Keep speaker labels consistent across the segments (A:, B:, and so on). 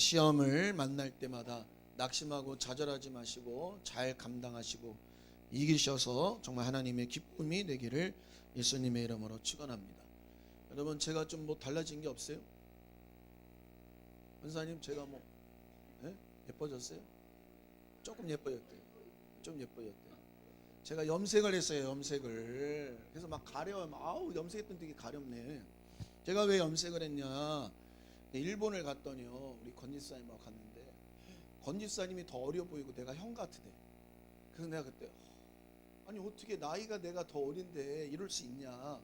A: 시험을 만날 때마다 낙심하고 좌절하지 마시고 잘 감당하시고 이기셔서 정말 하나님의 기쁨이 되기를 예수님의 이름으로 축원합니다. 여러분, 제가 좀 뭐 달라진 게 없어요? 원사님, 제가 뭐 예뻐졌어요? 조금 예뻐졌대요. 좀 예뻐졌대요. 제가 염색을 했어요. 염색을. 그래서 막 가려워. 아우, 염색했던 되게 가렵네. 제가 왜 염색을 했냐, 일본을 갔더니요, 우리 건지사님하고 갔는데 건지사님이 더 어려 보이고 내가 형 같으대. 그래서 내가 그때 아니 어떻게 나이가 내가 더 어린데 이럴 수 있냐.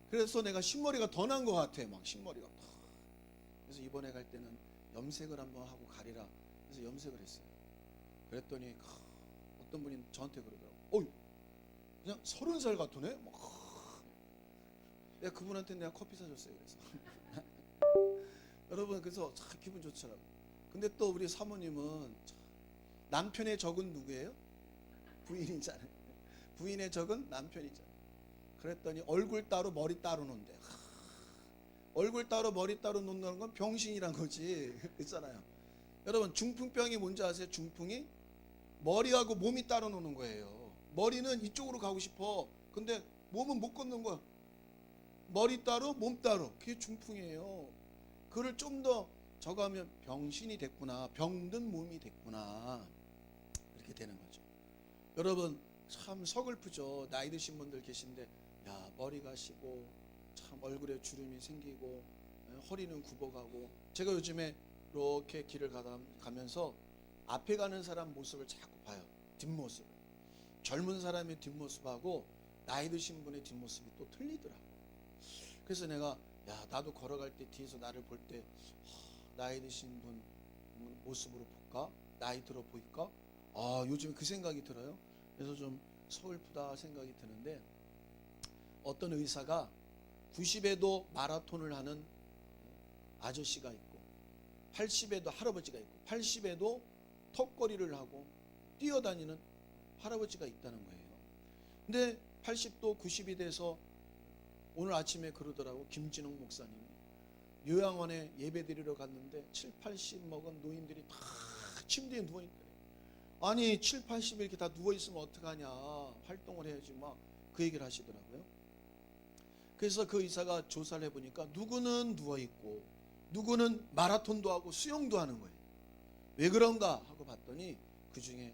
A: 그래서 내가 흰머리가 더 난 것 같아. 막 흰머리가. 그래서 이번에 갈 때는 염색을 한번 하고 가리라. 그래서 염색을 했어요. 그랬더니 어떤 분이 저한테 그러더라고. 어이, 그냥 30살 같으네. 내가 그분한테 내가 커피 사줬어요. 그래서 여러분, 그래서 참 기분 좋더라고. 근데 또 우리 사모님은 남편의 적은 누구예요? 부인이잖아요. 부인의 적은 남편이잖아요. 그랬더니 얼굴 따로 머리 따로 논대. 얼굴 따로 머리 따로 논다는 건 병신이란 거지. 있잖아요. 여러분, 중풍병이 뭔지 아세요? 중풍이 머리하고 몸이 따로 노는 거예요. 머리는 이쪽으로 가고 싶어. 근데 몸은 못 걷는 거야. 머리 따로 몸 따로. 그게 중풍이에요. 그걸 좀 더 저거하면 병신이 됐구나, 병든 몸이 됐구나, 이렇게 되는 거죠. 여러분, 참 서글프죠. 나이 드신 분들 계신데 머리가 시고 참 얼굴에 주름이 생기고 허리는 굽어가고. 제가 요즘에 이렇게 길을 가면서 앞에 가는 사람 모습을 자꾸 봐요. 뒷모습을. 젊은 사람의 뒷모습하고 나이 드신 분의 뒷모습이 또 틀리더라고. 그래서 내가 나도 걸어갈 때 뒤에서 나를 볼 때 나이 드신 분 모습으로 볼까? 나이 들어 보일까? 요즘 그 생각이 들어요. 그래서 좀 서글프다 생각이 드는데, 어떤 의사가 90에도 마라톤을 하는 아저씨가 있고 80에도 할아버지가 있고 80에도 턱걸이를 하고 뛰어다니는 할아버지가 있다는 거예요. 근데 80도 90이 돼서 오늘 아침에 그러더라고. 김진웅 목사님이 요양원에 예배 드리러 갔는데 7, 80 먹은 노인들이 다 침대에 누워있더래. 아니 7, 80 이렇게 다 누워있으면 어떡하냐, 활동을 해야지, 막 그 얘기를 하시더라고요. 그래서 그 의사가 조사를 해보니까 누구는 누워있고 누구는 마라톤도 하고 수영도 하는 거예요. 왜 그런가 하고 봤더니 그 중에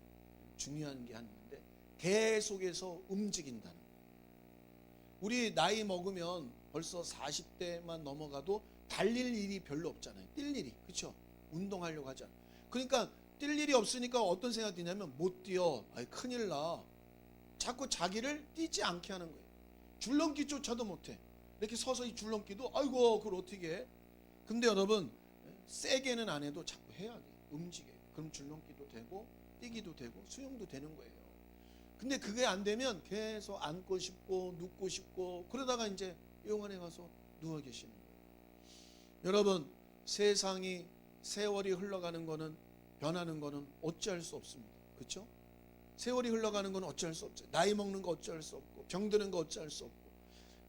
A: 중요한 게 하나 있는데, 계속해서 움직인다는 거예요. 우리 나이 먹으면 벌써 40대만 넘어가도 달릴 일이 별로 없잖아요. 뛸 일이. 그렇죠? 운동하려고 하잖아요. 그러니까 뛸 일이 없으니까 어떤 생각이 드냐면, 못 뛰어. 큰일 나. 자꾸 자기를 뛰지 않게 하는 거예요. 줄넘기조차도 못해. 이렇게 서서 이 줄넘기도 아이고 그걸 어떻게 해. 근데 여러분, 세게는 안 해도 자꾸 해야 돼. 움직여요. 그럼 줄넘기도 되고 뛰기도 되고 수영도 되는 거예요. 근데 그게 안 되면 계속 앉고 싶고 눕고 싶고, 그러다가 이제 요양원에 가서 누워 계시는 거예요. 여러분, 세상이 세월이 흘러가는 거는, 변하는 거는 어찌할 수 없습니다. 그렇죠? 세월이 흘러가는 건 어찌할 수 없죠. 나이 먹는 거 어찌할 수 없고, 병드는 거 어찌할 수 없고.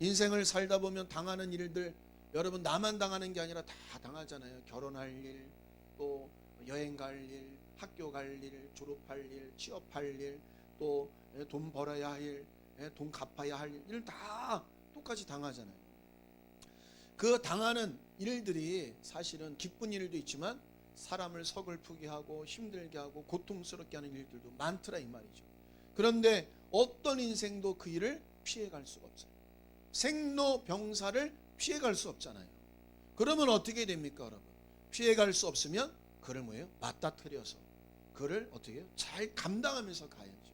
A: 인생을 살다 보면 당하는 일들, 여러분 나만 당하는 게 아니라 다 당하잖아요. 결혼할 일, 또 여행 갈 일, 학교 갈 일, 졸업할 일, 취업할 일, 또 돈 벌어야 할 일, 돈 갚아야 할 일 다 똑같이 당하잖아요. 그 당하는 일들이 사실은 기쁜 일도 있지만 사람을 서글프게 하고 힘들게 하고 고통스럽게 하는 일들도 많더라 이 말이죠. 그런데 어떤 인생도 그 일을 피해갈 수가 없어요. 생로병사를 피해갈 수 없잖아요. 그러면 어떻게 됩니까 여러분? 피해갈 수 없으면 그를 뭐예요? 맞닥뜨려서 그를 어떻게 해요? 잘 감당하면서 가야죠.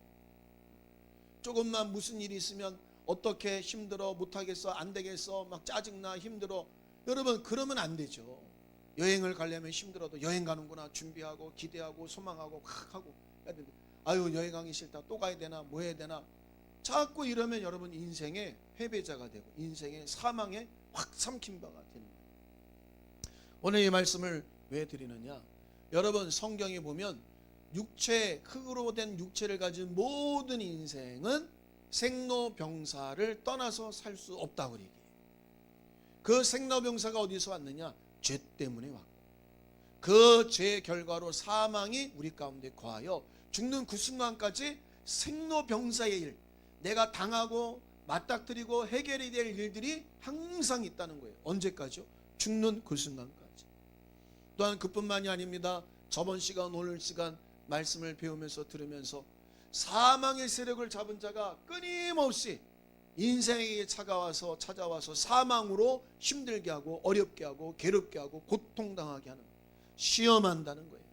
A: 조금만 무슨 일이 있으면 어떻게 힘들어, 못하겠어, 안 되겠어, 막 짜증나, 힘들어. 여러분, 그러면 안 되죠. 여행을 가려면 힘들어도 여행 가는구나 준비하고 기대하고 소망하고 막 하고 해야 되는데, 아유 여행 가기 싫다, 또 가야 되나, 뭐 해야 되나, 자꾸 이러면 여러분 인생의 패배자가 되고 인생의 사망에 확 삼킨 바가 되는 거예요. 오늘 이 말씀을 왜 드리느냐, 여러분 성경에 보면 육체, 흙으로 된 육체를 가진 모든 인생은 생로병사를 떠나서 살 수 없다고 얘기해요. 그 생로병사가 어디서 왔느냐? 죄 때문에 왔고, 그 죄의 결과로 사망이 우리 가운데 거하여 죽는 그 순간까지 생로병사의 일, 내가 당하고 맞닥뜨리고 해결이 될 일들이 항상 있다는 거예요. 언제까지요? 죽는 그 순간까지. 또한 그뿐만이 아닙니다. 저번 시간 오늘 시간 말씀을 배우면서 들으면서 사망의 세력을 잡은 자가 끊임없이 인생에게 찾아와서 사망으로 힘들게 하고 어렵게 하고 괴롭게 하고 고통당하게 하는, 시험한다는 거예요.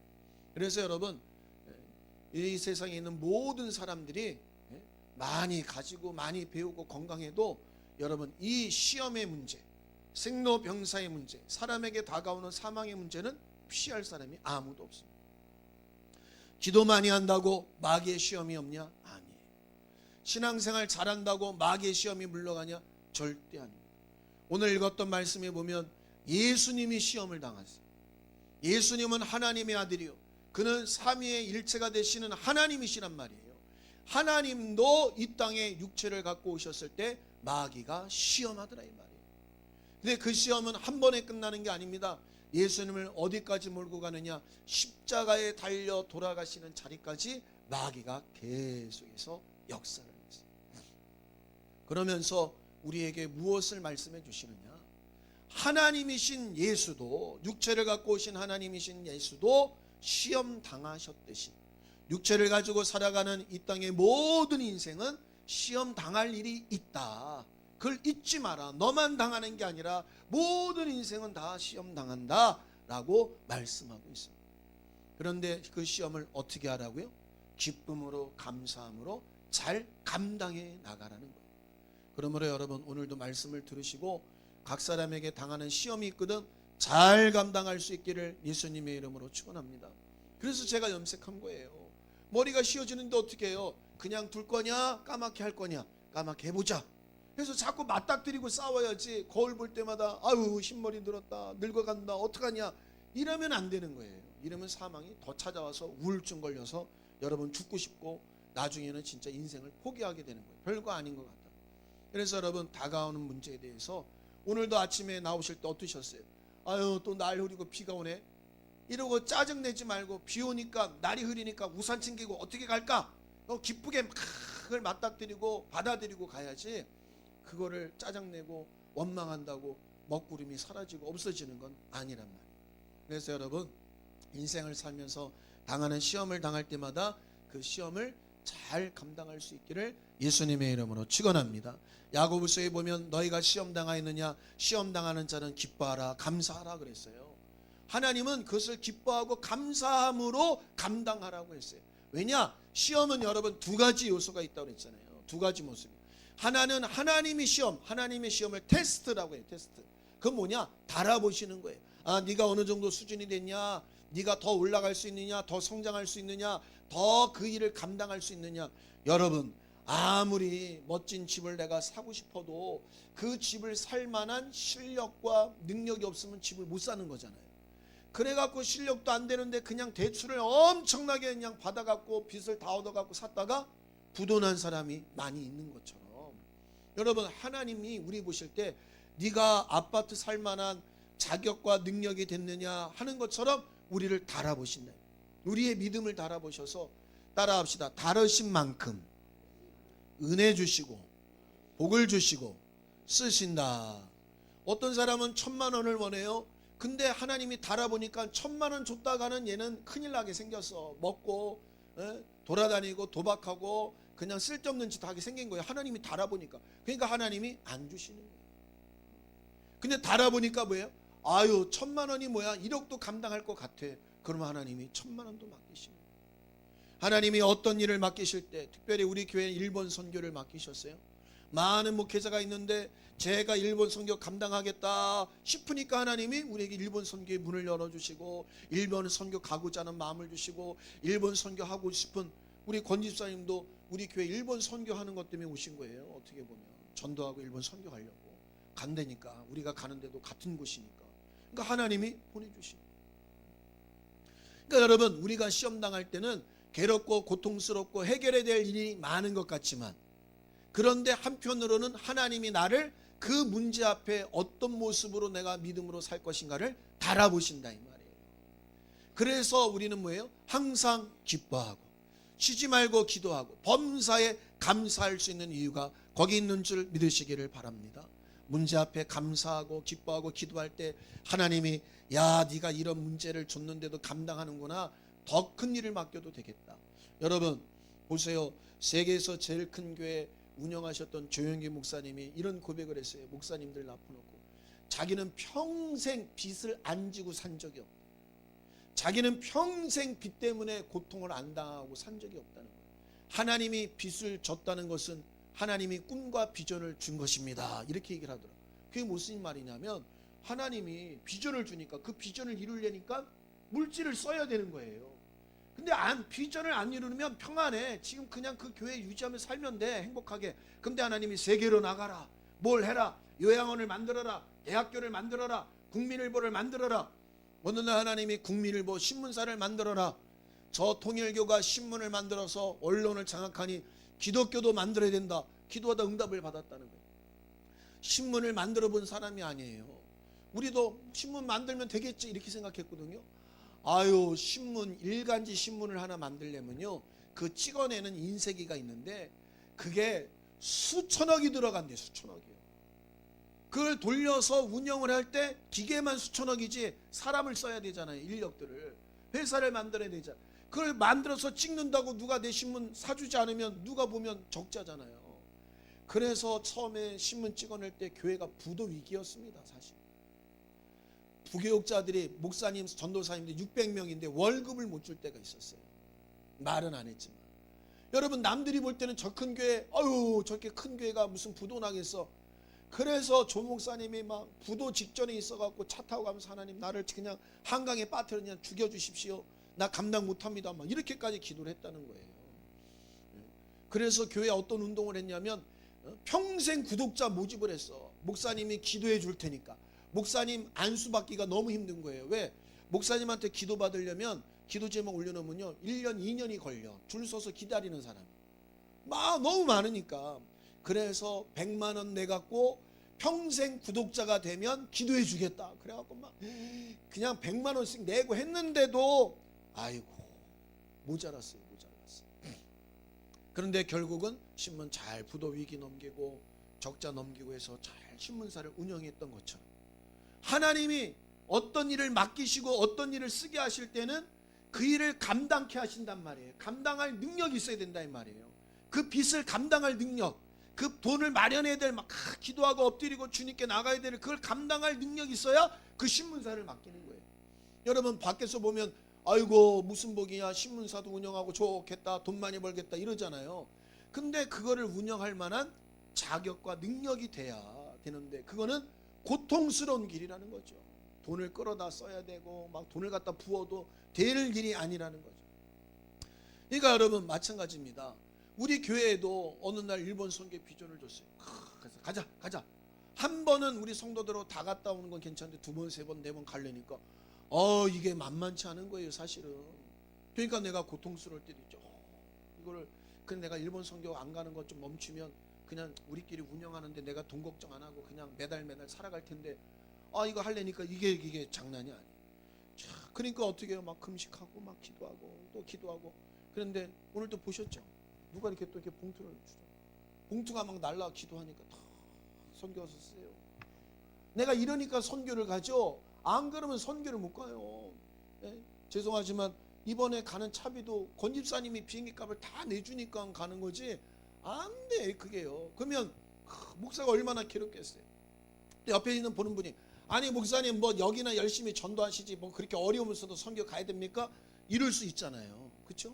A: 그래서 여러분, 이 세상에 있는 모든 사람들이 많이 가지고 많이 배우고 건강해도 여러분, 이 시험의 문제, 생로병사의 문제, 사람에게 다가오는 사망의 문제는 피할 사람이 아무도 없습니다. 기도 많이 한다고 마귀의 시험이 없냐? 아니에요. 신앙생활 잘한다고 마귀의 시험이 물러가냐? 절대 아닙니다. 오늘 읽었던 말씀에 보면 예수님이 시험을 당하셨어요. 예수님은 하나님의 아들이요, 그는 삼위의 일체가 되시는 하나님이시란 말이에요. 하나님도 이 땅에 육체를 갖고 오셨을 때 마귀가 시험하더라 이 말이에요. 근데 그 시험은 한 번에 끝나는 게 아닙니다. 예수님을 어디까지 몰고 가느냐? 십자가에 달려 돌아가시는 자리까지 마귀가 계속해서 역사를 했어요. 그러면서 우리에게 무엇을 말씀해 주시느냐? 하나님이신 예수도, 육체를 갖고 오신 하나님이신 예수도 시험 당하셨듯이 육체를 가지고 살아가는 이 땅의 모든 인생은 시험 당할 일이 있다. 그걸 잊지 마라. 너만 당하는 게 아니라 모든 인생은 다 시험 당한다 라고 말씀하고 있습니다. 그런데 그 시험을 어떻게 하라고요? 기쁨으로, 감사함으로 잘 감당해 나가라는 거예요. 그러므로 여러분, 오늘도 말씀을 들으시고 각 사람에게 당하는 시험이 있거든 잘 감당할 수 있기를 예수님의 이름으로 축원합니다. 그래서 제가 염색한 거예요. 머리가 휘어지는데 어떻게 해요? 그냥 둘 거냐? 까맣게 할 거냐? 까맣게 해보자. 그래서 자꾸 맞닥뜨리고 싸워야지. 거울 볼 때마다 아유 흰머리 들었다, 늙어간다, 어떡하냐, 이러면 안 되는 거예요. 이러면 사망이 더 찾아와서 우울증 걸려서 여러분 죽고 싶고 나중에는 진짜 인생을 포기하게 되는 거예요. 별거 아닌 것 같아요. 그래서 여러분, 다가오는 문제에 대해서 오늘도 아침에 나오실 때 어떠셨어요? 아유 또 날 흐리고 비가 오네, 이러고 짜증내지 말고 비 오니까, 날이 흐리니까 우산 챙기고 어떻게 갈까? 기쁘게 그걸 맞닥뜨리고 받아들이고 가야지. 그거를 짜증내고 원망한다고 먹구름이 사라지고 없어지는 건 아니란 말이에요. 그래서 여러분, 인생을 살면서 당하는 시험을 당할 때마다 그 시험을 잘 감당할 수 있기를 예수님의 이름으로 축원합니다. 야고보서에 보면 너희가 시험 당하였느냐? 시험 당하는 자는 기뻐하라, 감사하라 그랬어요. 하나님은 그것을 기뻐하고 감사함으로 감당하라고 했어요. 왜냐? 시험은 여러분 두 가지 요소가 있다고 그랬잖아요. 두 가지 모습이. 하나는 하나님의 시험을 테스트라고 해요. 테스트. 그건 뭐냐? 달아보시는 거예요. 아, 네가 어느 정도 수준이 됐냐? 네가 더 올라갈 수 있느냐? 더 성장할 수 있느냐? 더 그 일을 감당할 수 있느냐? 여러분, 아무리 멋진 집을 내가 사고 싶어도 그 집을 살 만한 실력과 능력이 없으면 집을 못 사는 거잖아요. 그래갖고 실력도 안 되는데 그냥 대출을 엄청나게 그냥 받아갖고 빚을 다 얻어갖고 샀다가 부도난 사람이 많이 있는 것처럼, 여러분, 하나님이 우리 보실 때 네가 아파트 살 만한 자격과 능력이 됐느냐 하는 것처럼 우리를 달아보신다. 우리의 믿음을 달아보셔서 따라합시다. 다르신 만큼 은혜 주시고 복을 주시고 쓰신다. 어떤 사람은 1,000만 원을 원해요. 근데 하나님이 달아보니까 1,000만 원 줬다가는 얘는 큰일 나게 생겼어. 먹고 돌아다니고 도박하고 그냥 쓸데없는 짓 하게 생긴 거예요. 하나님이 달아보니까. 그러니까 하나님이 안 주시는 거예요. 근데 달아보니까 뭐예요? 아유 1,000만 원이 뭐야? 1억도 감당할 것 같아. 그러면 하나님이 1,000만 원도 맡기시는 거예요. 하나님이 어떤 일을 맡기실 때, 특별히 우리 교회 일본 선교를 맡기셨어요. 많은 목회자가 있는데 제가 일본 선교 감당하겠다 싶으니까 하나님이 우리에게 일본 선교의 문을 열어주시고 일본 선교 가고자 하는 마음을 주시고 일본 선교하고 싶은 우리 권 집사님도 우리 교회 일본 선교하는 것 때문에 오신 거예요. 어떻게 보면 전도하고 일본 선교하려고 간다니까. 우리가 가는데도 같은 곳이니까. 그러니까 하나님이 보내주신. 그러니까 여러분, 우리가 시험 당할 때는 괴롭고 고통스럽고 해결해야 될 일이 많은 것 같지만, 그런데 한편으로는 하나님이 나를 그 문제 앞에 어떤 모습으로 내가 믿음으로 살 것인가를 달아보신다 이 말이에요. 그래서 우리는 뭐예요? 항상 기뻐하고 쉬지 말고 기도하고 범사에 감사할 수 있는 이유가 거기 있는 줄 믿으시기를 바랍니다. 문제 앞에 감사하고 기뻐하고 기도할 때 하나님이 야 네가 이런 문제를 줬는데도 감당하는구나, 더 큰 일을 맡겨도 되겠다. 여러분 보세요. 세계에서 제일 큰 교회 운영하셨던 조영기 목사님이 이런 고백을 했어요. 목사님들 납부놓고 자기는 평생 빚을 안 지고 산 적이 없다. 자기는 평생 빚 때문에 고통을 안 당하고 산 적이 없다는 거예요. 하나님이 빚을 졌다는 것은 하나님이 꿈과 비전을 준 것입니다. 이렇게 얘기를 하더라고요. 그게 무슨 말이냐면 하나님이 비전을 주니까 그 비전을 이루려니까 물질을 써야 되는 거예요. 근데 비전을 안 이루면 평안해. 지금 그냥 그 교회 유지하면서 살면 돼. 행복하게. 근데 하나님이 세계로 나가라. 뭘 해라. 요양원을 만들어라. 대학교를 만들어라. 국민일보를 만들어라. 어느 날 하나님이 국민일보 신문사를 만들어라. 저 통일교가 신문을 만들어서 언론을 장악하니 기독교도 만들어야 된다. 기도하다 응답을 받았다는 거예요. 신문을 만들어 본 사람이 아니에요. 우리도 신문 만들면 되겠지 이렇게 생각했거든요. 아유, 신문 일간지 신문을 하나 만들려면요 그 찍어내는 인쇄기가 있는데 그게 수천억이 들어간대요. 수천억이요. 그걸 돌려서 운영을 할 때 기계만 수천억이지 사람을 써야 되잖아요. 인력들을. 회사를 만들어야 되잖아요. 그걸 만들어서 찍는다고 누가 내 신문 사주지 않으면 누가 보면 적자잖아요. 그래서 처음에 신문 찍어낼 때 교회가 부도 위기였습니다. 사실 부교육자들이 목사님 전도사님들 600명인데 월급을 못 줄 때가 있었어요. 말은 안 했지만 여러분 남들이 볼 때는 저 큰 교회 아유 저렇게 큰 교회가 무슨 부도 나겠어. 그래서 조 목사님이 막 부도 직전에 있어갖고 차 타고 가면서 하나님 나를 그냥 한강에 빠뜨려 그냥 죽여주십시오. 나 감당 못합니다. 막 이렇게까지 기도를 했다는 거예요. 그래서 교회에 어떤 운동을 했냐면 평생 구독자 모집을 했어. 목사님이 기도해 줄 테니까. 목사님 안수 받기가 너무 힘든 거예요. 왜? 목사님한테 기도 받으려면 기도 제목 올려놓으면요 1년 2년이 걸려. 줄 서서 기다리는 사람 막 너무 많으니까. 그래서 100만 원 내갖고 평생 구독자가 되면 기도해 주겠다. 그래갖고 막 그냥 100만 원씩 내고 했는데도 아이고 모자랐어요. 그런데 결국은 신문 잘 부도 위기 넘기고 적자 넘기고 해서 잘 신문사를 운영했던 것처럼 하나님이 어떤 일을 맡기시고 어떤 일을 쓰게 하실 때는 그 일을 감당케 하신단 말이에요. 감당할 능력이 있어야 된다 이 말이에요. 그 빚을 감당할 능력, 그 돈을 마련해야 될 막 기도하고 엎드리고 주님께 나가야 될 그걸 감당할 능력이 있어야 그 신문사를 맡기는 거예요. 여러분 밖에서 보면 아이고 무슨 복이야 신문사도 운영하고 좋겠다 돈 많이 벌겠다 이러잖아요. 근데 그거를 운영할 만한 자격과 능력이 돼야 되는데 그거는 고통스러운 길이라는 거죠. 돈을 끌어다 써야 되고 막 돈을 갖다 부어도 될 일이 아니라는 거죠. 그러니까 여러분 마찬가지입니다. 우리 교회에도 어느 날 일본 선교에 비전을 줬어요. 그래서 가자. 한 번은 우리 성도들하고 다 갔다 오는 건 괜찮은데 두 번, 세 번, 네 번 가려니까 이게 만만치 않은 거예요 사실은. 그러니까 내가 고통스러울 때도 있죠. 이거를 그냥 내가 일본 선교 안 가는 것 좀 멈추면 그냥 우리끼리 운영하는데 내가 돈 걱정 안 하고 그냥 매달 살아갈 텐데 이거 하려니까 이게 장난이 아니에요. 그러니까 어떻게 해요? 막 금식하고 막 기도하고 또 기도하고. 그런데 오늘 또 보셨죠? 누가 이렇게 또 이렇게 봉투를 주죠. 봉투가 막 날라 기도하니까 다 선교 와서 쓰세요. 내가 이러니까 선교를 가죠. 안 그러면 선교를 못 가요. 네? 죄송하지만 이번에 가는 차비도 권 집사님이 비행기 값을 다 내주니까 가는 거지 안 돼 그게요. 그러면 목사가 얼마나 괴롭겠어요. 옆에 있는 보는 분이 아니 목사님 뭐 여기나 열심히 전도하시지 뭐 그렇게 어려우면서도 선교 가야 됩니까? 이럴 수 있잖아요. 그렇죠?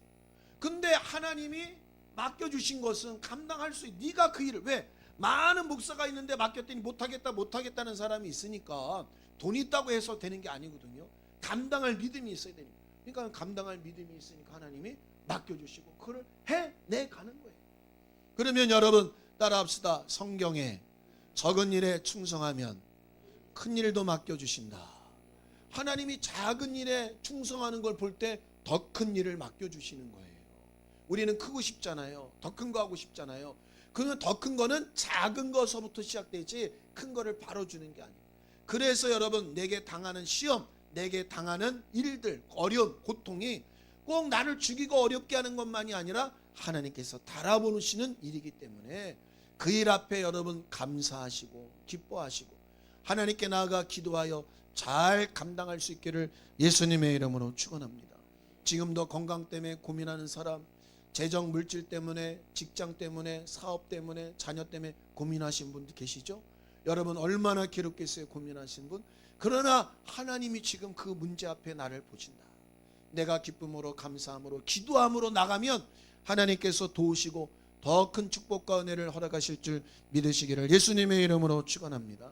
A: 근데 하나님이 맡겨주신 것은 감당할 수 있어. 네가 그 일을 왜? 많은 목사가 있는데 맡겼더니 못하겠다는 사람이 있으니까 돈 있다고 해서 되는 게 아니거든요. 감당할 믿음이 있어야 되니까. 그러니까 감당할 믿음이 있으니까 하나님이 맡겨주시고 그걸 해내가는 거예요. 그러면 여러분 따라합시다. 성경에 적은 일에 충성하면 큰 일도 맡겨주신다. 하나님이 작은 일에 충성하는 걸 볼 때 더 큰 일을 맡겨주시는 거예요. 우리는 크고 싶잖아요. 더 큰 거 하고 싶잖아요. 그러면 더 큰 거는 작은 거서부터 시작되지 큰 거를 바로 주는 게 아니에요. 그래서 여러분 내게 당하는 시험, 내게 당하는 일들, 어려움, 고통이 꼭 나를 죽이고 어렵게 하는 것만이 아니라 하나님께서 달아보시는 일이기 때문에 그 일 앞에 여러분 감사하시고 기뻐하시고 하나님께 나아가 기도하여 잘 감당할 수 있기를 예수님의 이름으로 축원합니다. 지금도 건강 때문에 고민하는 사람, 재정 물질 때문에, 직장 때문에, 사업 때문에, 자녀 때문에 고민하신 분들 계시죠? 여러분 얼마나 괴롭겠어요, 고민하신 분. 그러나 하나님이 지금 그 문제 앞에 나를 보신다. 내가 기쁨으로 감사함으로 기도함으로 나가면 하나님께서 도우시고 더 큰 축복과 은혜를 허락하실 줄 믿으시기를 예수님의 이름으로 축원합니다.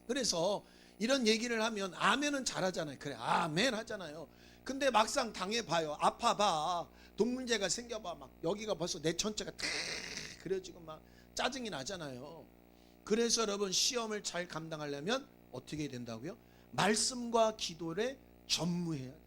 A: 그래서 이런 얘기를 하면 아멘은 잘하잖아요. 그래 아멘 하잖아요. 근데 막상 당해봐요. 아파봐. 돈 문제가 생겨봐. 막 여기가 벌써 내 전체가 탁 그려지고 막 짜증이 나잖아요. 그래서 여러분 시험을 잘 감당하려면 어떻게 된다고요? 말씀과 기도를 전무해야 돼.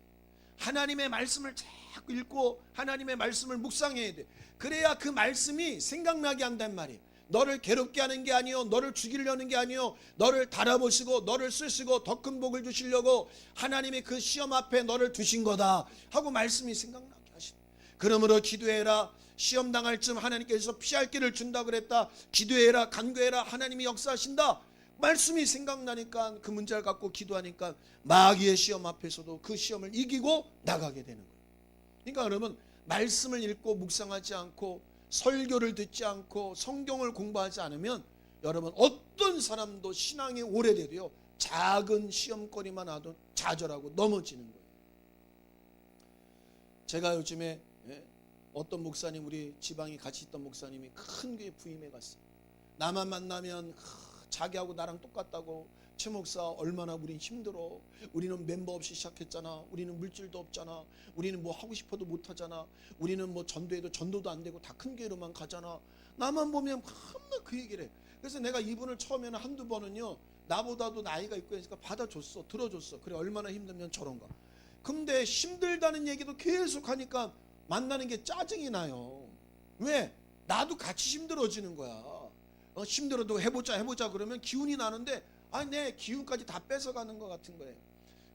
A: 하나님의 말씀을 자꾸 읽고 하나님의 말씀을 묵상해야 돼. 그래야 그 말씀이 생각나게 한단 말이에요. 너를 괴롭게 하는 게 아니요, 너를 죽이려는 게 아니요, 너를 달아보시고 너를 쓰시고 더 큰 복을 주시려고 하나님이 그 시험 앞에 너를 두신 거다 하고 말씀이 생각나게 하시네. 그러므로 기도해라. 시험 당할 쯤 하나님께서 피할 길을 준다 그랬다. 기도해라, 간구해라. 하나님이 역사하신다. 말씀이 생각나니까 그 문제를 갖고 기도하니까 마귀의 시험 앞에서도 그 시험을 이기고 나가게 되는 거예요. 그러니까 여러분 말씀을 읽고 묵상하지 않고 설교를 듣지 않고 성경을 공부하지 않으면 여러분 어떤 사람도 신앙이 오래돼도요 작은 시험거리만 와도 좌절하고 넘어지는 거예요. 제가 요즘에 어떤 목사님, 우리 지방에 같이 있던 목사님이 큰 교회 부임해 갔어요. 나만 만나면 자기하고 나랑 똑같다고, 최 목사 얼마나 우린 힘들어, 우리는 멤버 없이 시작했잖아, 우리는 물질도 없잖아, 우리는 뭐 하고 싶어도 못하잖아, 우리는 뭐 전도해도 전도도 안 되고 다 큰 교회로만 가잖아. 나만 보면 맨날 그 얘기를 해. 그래서 내가 이분을 처음에는 한두 번은요 나보다도 나이가 있고 하니까 받아줬어, 들어줬어. 그래 얼마나 힘들면 저런가. 근데 힘들다는 얘기도 계속 하니까 만나는 게 짜증이 나요. 왜? 나도 같이 힘들어지는 거야. 힘들어도 해보자 그러면 기운이 나는데 아니 내 기운까지 다 뺏어가는 것 같은 거예요.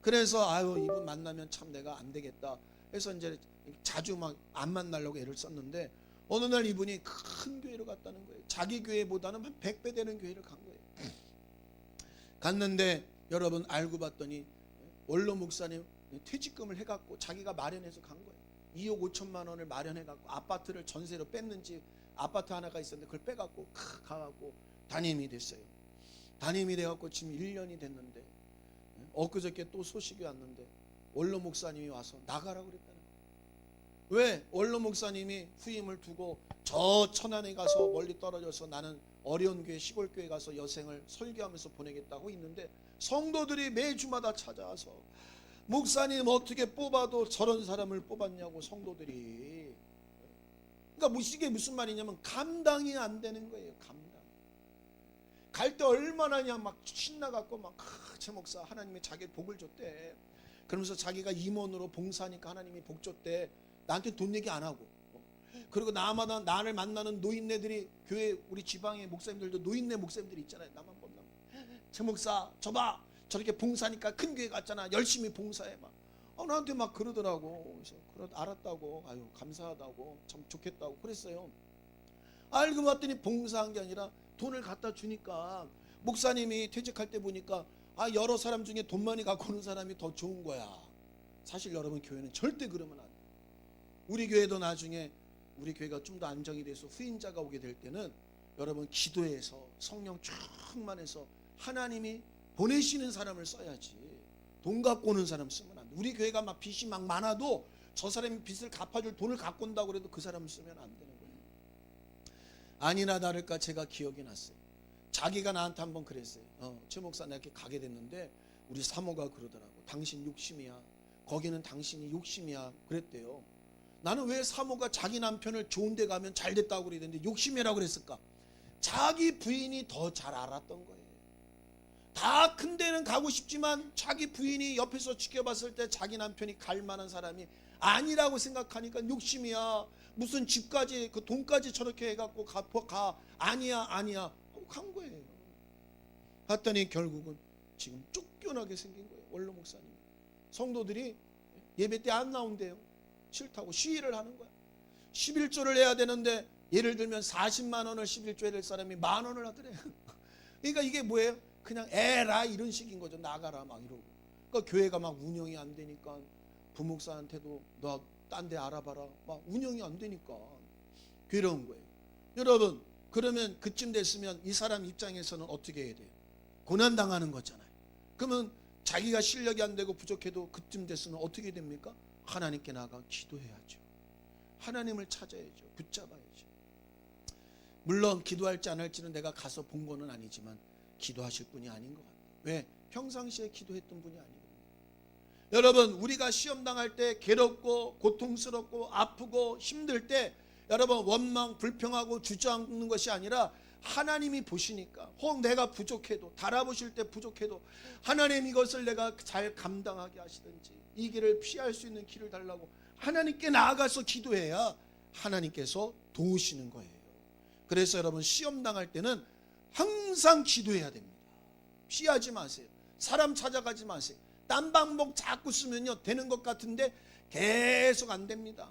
A: 그래서 아유 이분 만나면 참 내가 안 되겠다 해서 이제 자주 막 안 만나려고 애를 썼는데 어느 날 이분이 큰 교회로 갔다는 거예요. 자기 교회보다는 한 100배 되는 교회를 간 거예요. 갔는데 여러분 알고 봤더니 원로 목사님 퇴직금을 해갖고 자기가 마련해서 간 거예요. 2억 5천만 원을 마련해갖고 아파트를 전세로 뺐는지 아파트 하나가 있었는데 그걸 빼갖고 가갖고 담임이 됐어요. 담임이 돼갖고 지금 1년이 됐는데 엊그저께 또 소식이 왔는데 원로 목사님이 와서 나가라고 그랬다는 거예요. 왜? 원로 목사님이 후임을 두고 저 천안에 가서 멀리 떨어져서 나는 어려운 교회 시골 교회 가서 여생을 설교하면서 보내겠다고 있는데 성도들이 매주마다 찾아와서 목사님 어떻게 뽑아도 저런 사람을 뽑았냐고 성도들이. 그러니까 이게 무슨 말이냐면 감당이 안 되는 거예요. 감당. 갈 때 얼마나 그냥 막 신나갖고 막 최 목사 하나님이 자기 복을 줬대. 그러면서 자기가 임원으로 봉사하니까 하나님이 복 줬대. 나한테 돈 얘기 안 하고. 그리고 나마다 나를 만나는 노인네들이 교회 우리 지방의 목사님들도 노인네 목사님들이 있잖아요. 나만 본다면 최 목사 저봐 저렇게 봉사하니까 큰 교회 갔잖아. 열심히 봉사해 막. 나한테 막 그러더라고. 그래서 알았다고. 아유 감사하다고. 참 좋겠다고 그랬어요. 알고 봤더니 봉사한 게 아니라 돈을 갖다 주니까 목사님이 퇴직할 때 보니까 여러 사람 중에 돈 많이 갖고 오는 사람이 더 좋은 거야. 사실 여러분 교회는 절대 그러면 안 돼. 우리 교회도 나중에 우리 교회가 좀 더 안정이 돼서 후임자가 오게 될 때는 여러분 기도해서 성령 충만해서 하나님이 보내시는 사람을 써야지 돈 갖고 오는 사람 쓰면 안 돼. 우리 교회가 막 빚이 막 많아도 저 사람이 빚을 갚아줄 돈을 갖고 온다고 해도 그 사람을 쓰면 안 되는 거예요. 아니나 다를까 제가 기억이 났어요. 자기가 나한테 한번 그랬어요. 최 목사 내가 이렇게 가게 됐는데 우리 사모가 그러더라고. 당신 욕심이야. 거기는 당신이 욕심이야. 그랬대요. 나는 왜 사모가 자기 남편을 좋은 데 가면 잘 됐다고 그러는데 욕심이라고 그랬을까? 자기 부인이 더 잘 알았던 거예요. 다 큰 데는 가고 싶지만 자기 부인이 옆에서 지켜봤을 때 자기 남편이 갈 만한 사람이 아니라고 생각하니까 욕심이야. 무슨 집까지 그 돈까지 저렇게 해갖고 가 아니야 하고 간 거예요. 봤더니 결국은 지금 쫓겨나게 생긴 거예요. 원로 목사님. 성도들이 예배 때 안 나온대요. 싫다고 시위를 하는 거야. 11조를 해야 되는데 예를 들면 40만 원을 11조 해야 될 사람이 10,000원을 하더래. 그러니까 이게 뭐예요? 그냥 에라 이런 식인 거죠. 나가라 막 이러고. 그러니까 교회가 막 운영이 안 되니까 부목사한테도 너 딴 데 알아봐라. 막 운영이 안 되니까 괴로운 거예요. 여러분, 그러면 그쯤 됐으면 이 사람 입장에서는 어떻게 해야 돼요? 고난당하는 거잖아요. 그러면 자기가 실력이 안 되고 부족해도 그쯤 됐으면 어떻게 됩니까? 하나님께 나가 기도해야죠. 하나님을 찾아야죠. 붙잡아야죠. 물론 기도할지 안 할지는 내가 가서 본 거는 아니지만 기도하실 분이 아닌 것 같아요. 왜? 평상시에 기도했던 분이 아니거든요. 여러분, 우리가 시험 당할 때 괴롭고 고통스럽고 아프고 힘들 때 여러분 원망 불평하고 주저앉는 것이 아니라 하나님이 보시니까 혹 내가 부족해도 달아보실 때 부족해도 하나님 이것을 내가 잘 감당하게 하시든지 이 길을 피할 수 있는 길을 달라고 하나님께 나아가서 기도해야 하나님께서 도우시는 거예요. 그래서 여러분 시험 당할 때는 항상 기도해야 됩니다. 피하지 마세요. 사람 찾아가지 마세요. 딴 방법 자꾸 쓰면요 되는 것 같은데 계속 안 됩니다.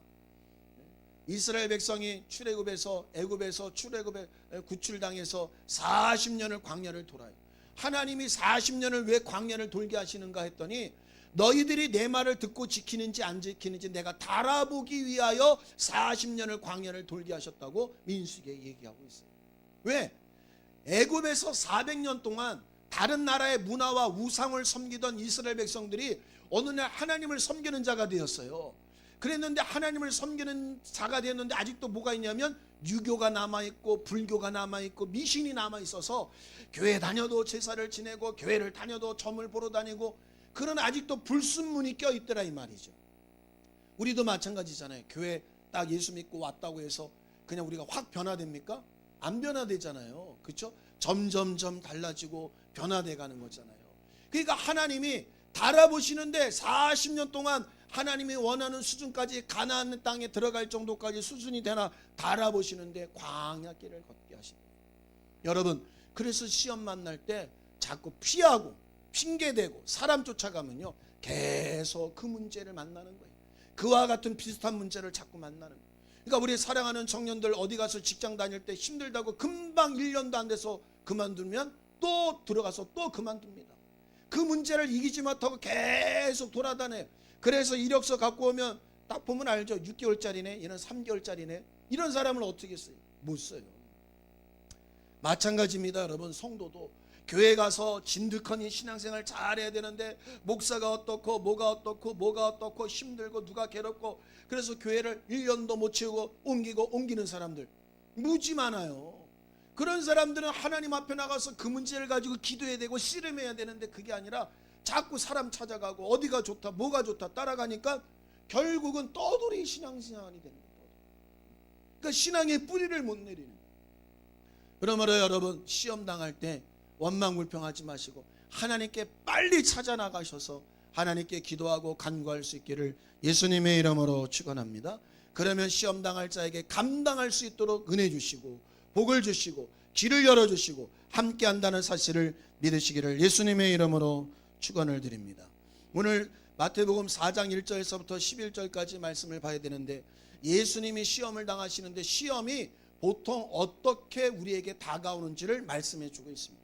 A: 이스라엘 백성이 출애굽에서 애굽에서 출애굽에 구출당해서 40년을 광야를 돌아요. 하나님이 40년을 왜 광야를 돌게 하시는가 했더니 너희들이 내 말을 듣고 지키는지 안 지키는지 내가 달아보기 위하여 40년을 광야를 돌게 하셨다고 민수기에 얘기하고 있어요. 왜? 애굽에서 400년 동안 다른 나라의 문화와 우상을 섬기던 이스라엘 백성들이 어느 날 하나님을 섬기는 자가 되었어요. 그랬는데 하나님을 섬기는 자가 되었는데 아직도 뭐가 있냐면 유교가 남아있고 불교가 남아있고 미신이 남아있어서 교회 다녀도 제사를 지내고 교회를 다녀도 점을 보러 다니고 그런 아직도 불순물이 껴있더라 이 말이죠. 우리도 마찬가지잖아요. 교회 딱 예수 믿고 왔다고 해서 그냥 우리가 확 변화됩니까? 안 변화되잖아요. 그렇죠? 점점점 달라지고 변화돼 가는 거잖아요. 그러니까 하나님이 달아보시는데 40년 동안 하나님이 원하는 수준까지 가나안 땅에 들어갈 정도까지 수준이 되나 달아보시는데 광야길을 걷게 하시고 여러분 그래서 시험 만날 때 자꾸 피하고 핑계대고 사람 쫓아가면요 계속 그 문제를 만나는 거예요. 그와 같은 비슷한 문제를 자꾸 만나는 거예요. 그러니까 우리 사랑하는 청년들 어디 가서 직장 다닐 때 힘들다고 금방 1년도 안 돼서 그만두면 또 들어가서 또 그만둡니다. 그 문제를 이기지 못하고 계속 돌아다녀요. 그래서 이력서 갖고 오면 딱 보면 알죠. 6개월짜리네 얘는 3개월짜리네 이런 사람을 어떻게 써요? 못 써요. 마찬가지입니다. 여러분 성도도 교회 가서 진득하니 신앙생활 잘해야 되는데 목사가 어떻고 뭐가 어떻고 뭐가 어떻고 힘들고 누가 괴롭고 그래서 교회를 1년도 못 채우고 옮기는 사람들 무지 많아요. 그런 사람들은 하나님 앞에 나가서 그 문제를 가지고 기도해야 되고 씨름해야 되는데 그게 아니라 자꾸 사람 찾아가고 어디가 좋다 뭐가 좋다 따라가니까 결국은 떠돌이 신앙생활이 되는 거예요. 그러니까 신앙의 뿌리를 못 내리는 거예요. 그러므로 여러분 시험 당할 때 원망불평하지 마시고 하나님께 빨리 찾아 나가셔서 하나님께 기도하고 간구할 수 있기를 예수님의 이름으로 축원합니다. 그러면 시험 당할 자에게 감당할 수 있도록 은혜 주시고 복을 주시고 길을 열어주시고 함께 한다는 사실을 믿으시기를 예수님의 이름으로 축원을 드립니다. 오늘 마태복음 4장 1절에서부터 11절까지 말씀을 봐야 되는데 예수님이 시험을 당하시는데 시험이 보통 어떻게 우리에게 다가오는지를 말씀해 주고 있습니다.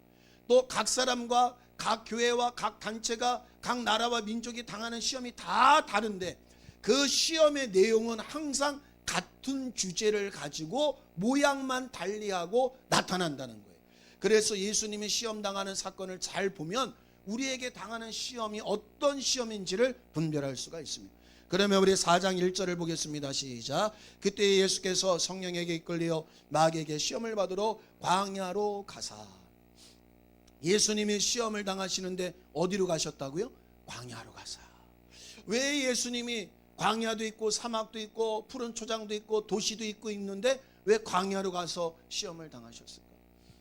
A: 또 각 사람과 각 교회와 각 단체가 각 나라와 민족이 당하는 시험이 다 다른데 그 시험의 내용은 항상 같은 주제를 가지고 모양만 달리하고 나타난다는 거예요. 그래서 예수님이 시험 당하는 사건을 잘 보면 우리에게 당하는 시험이 어떤 시험인지를 분별할 수가 있습니다. 그러면 우리 4장 1절을 보겠습니다. 시작. 그때 예수께서 성령에게 이끌려 마귀에게 시험을 받으러 광야로 가사. 예수님이 시험을 당하시는데 어디로 가셨다고요? 광야로 가사. 왜 예수님이 광야도 있고 사막도 있고 푸른 초장도 있고 도시도 있고 있는데 왜 광야로 가서 시험을 당하셨을까?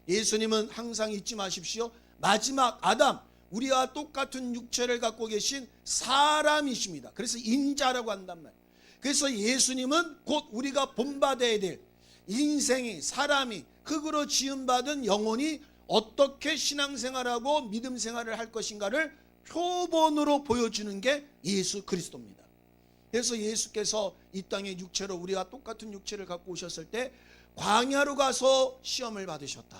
A: 예수님은 항상 잊지 마십시오. 마지막 아담 우리와 똑같은 육체를 갖고 계신 사람이십니다. 그래서 인자라고 한단 말이에요. 그래서 예수님은 곧 우리가 본받아야 될 인생이 사람이 흙으로 지음받은 영혼이 어떻게 신앙생활하고 믿음생활을 할 것인가를 표본으로 보여주는 게 예수 그리스도입니다. 그래서 예수께서 이 땅에 육체로 우리와 똑같은 육체를 갖고 오셨을 때 광야로 가서 시험을 받으셨다.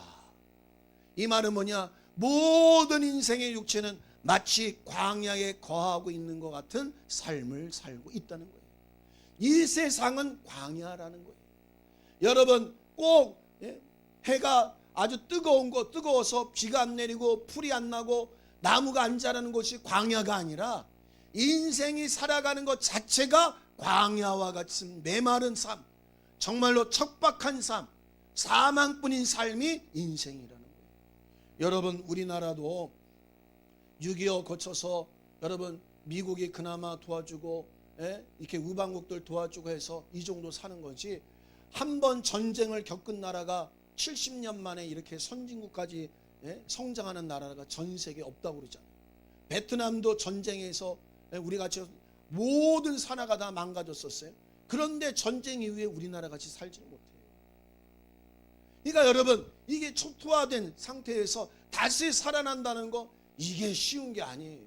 A: 이 말은 뭐냐? 모든 인생의 육체는 마치 광야에 거하고 있는 것 같은 삶을 살고 있다는 거예요. 이 세상은 광야라는 거예요. 여러분 꼭 해가 아주 뜨거워서 비가 안 내리고 풀이 안 나고 나무가 안 자라는 곳이 광야가 아니라 인생이 살아가는 것 자체가 광야와 같은 메마른 삶, 정말로 척박한 삶, 사망뿐인 삶이 인생이라는 거예요. 여러분 우리나라도 6.25 거쳐서 여러분 미국이 그나마 도와주고 이렇게 우방국들 도와주고 해서 이 정도 사는 거지, 한 번 전쟁을 겪은 나라가 70년 만에 이렇게 선진국까지 성장하는 나라가 전 세계에 없다고 그러잖아요. 베트남도 전쟁에서 우리 같이 모든 산하가 다 망가졌었어요. 그런데 전쟁 이후에 우리나라 같이 살지는 못해요. 그러니까 여러분 이게 초토화된 상태에서 다시 살아난다는 거 이게 쉬운 게 아니에요.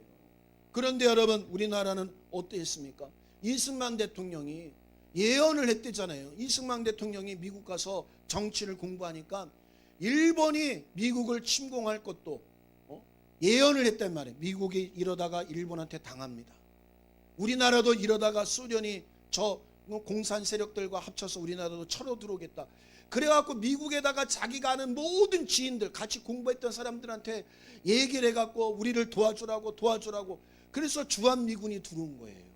A: 그런데 여러분 우리나라는 어땠습니까? 이승만 대통령이 예언을 했대잖아요. 이승만 대통령이 미국 가서 정치를 공부하니까 일본이 미국을 침공할 것도 예언을 했단 말이에요. 미국이 이러다가 일본한테 당합니다. 우리나라도 이러다가 소련이 저 공산 세력들과 합쳐서 우리나라도 쳐로 들어오겠다. 그래갖고 미국에다가 자기가 아는 모든 지인들, 같이 공부했던 사람들한테 얘기를 해갖고 우리를 도와주라고 그래서 주한미군이 들어온 거예요.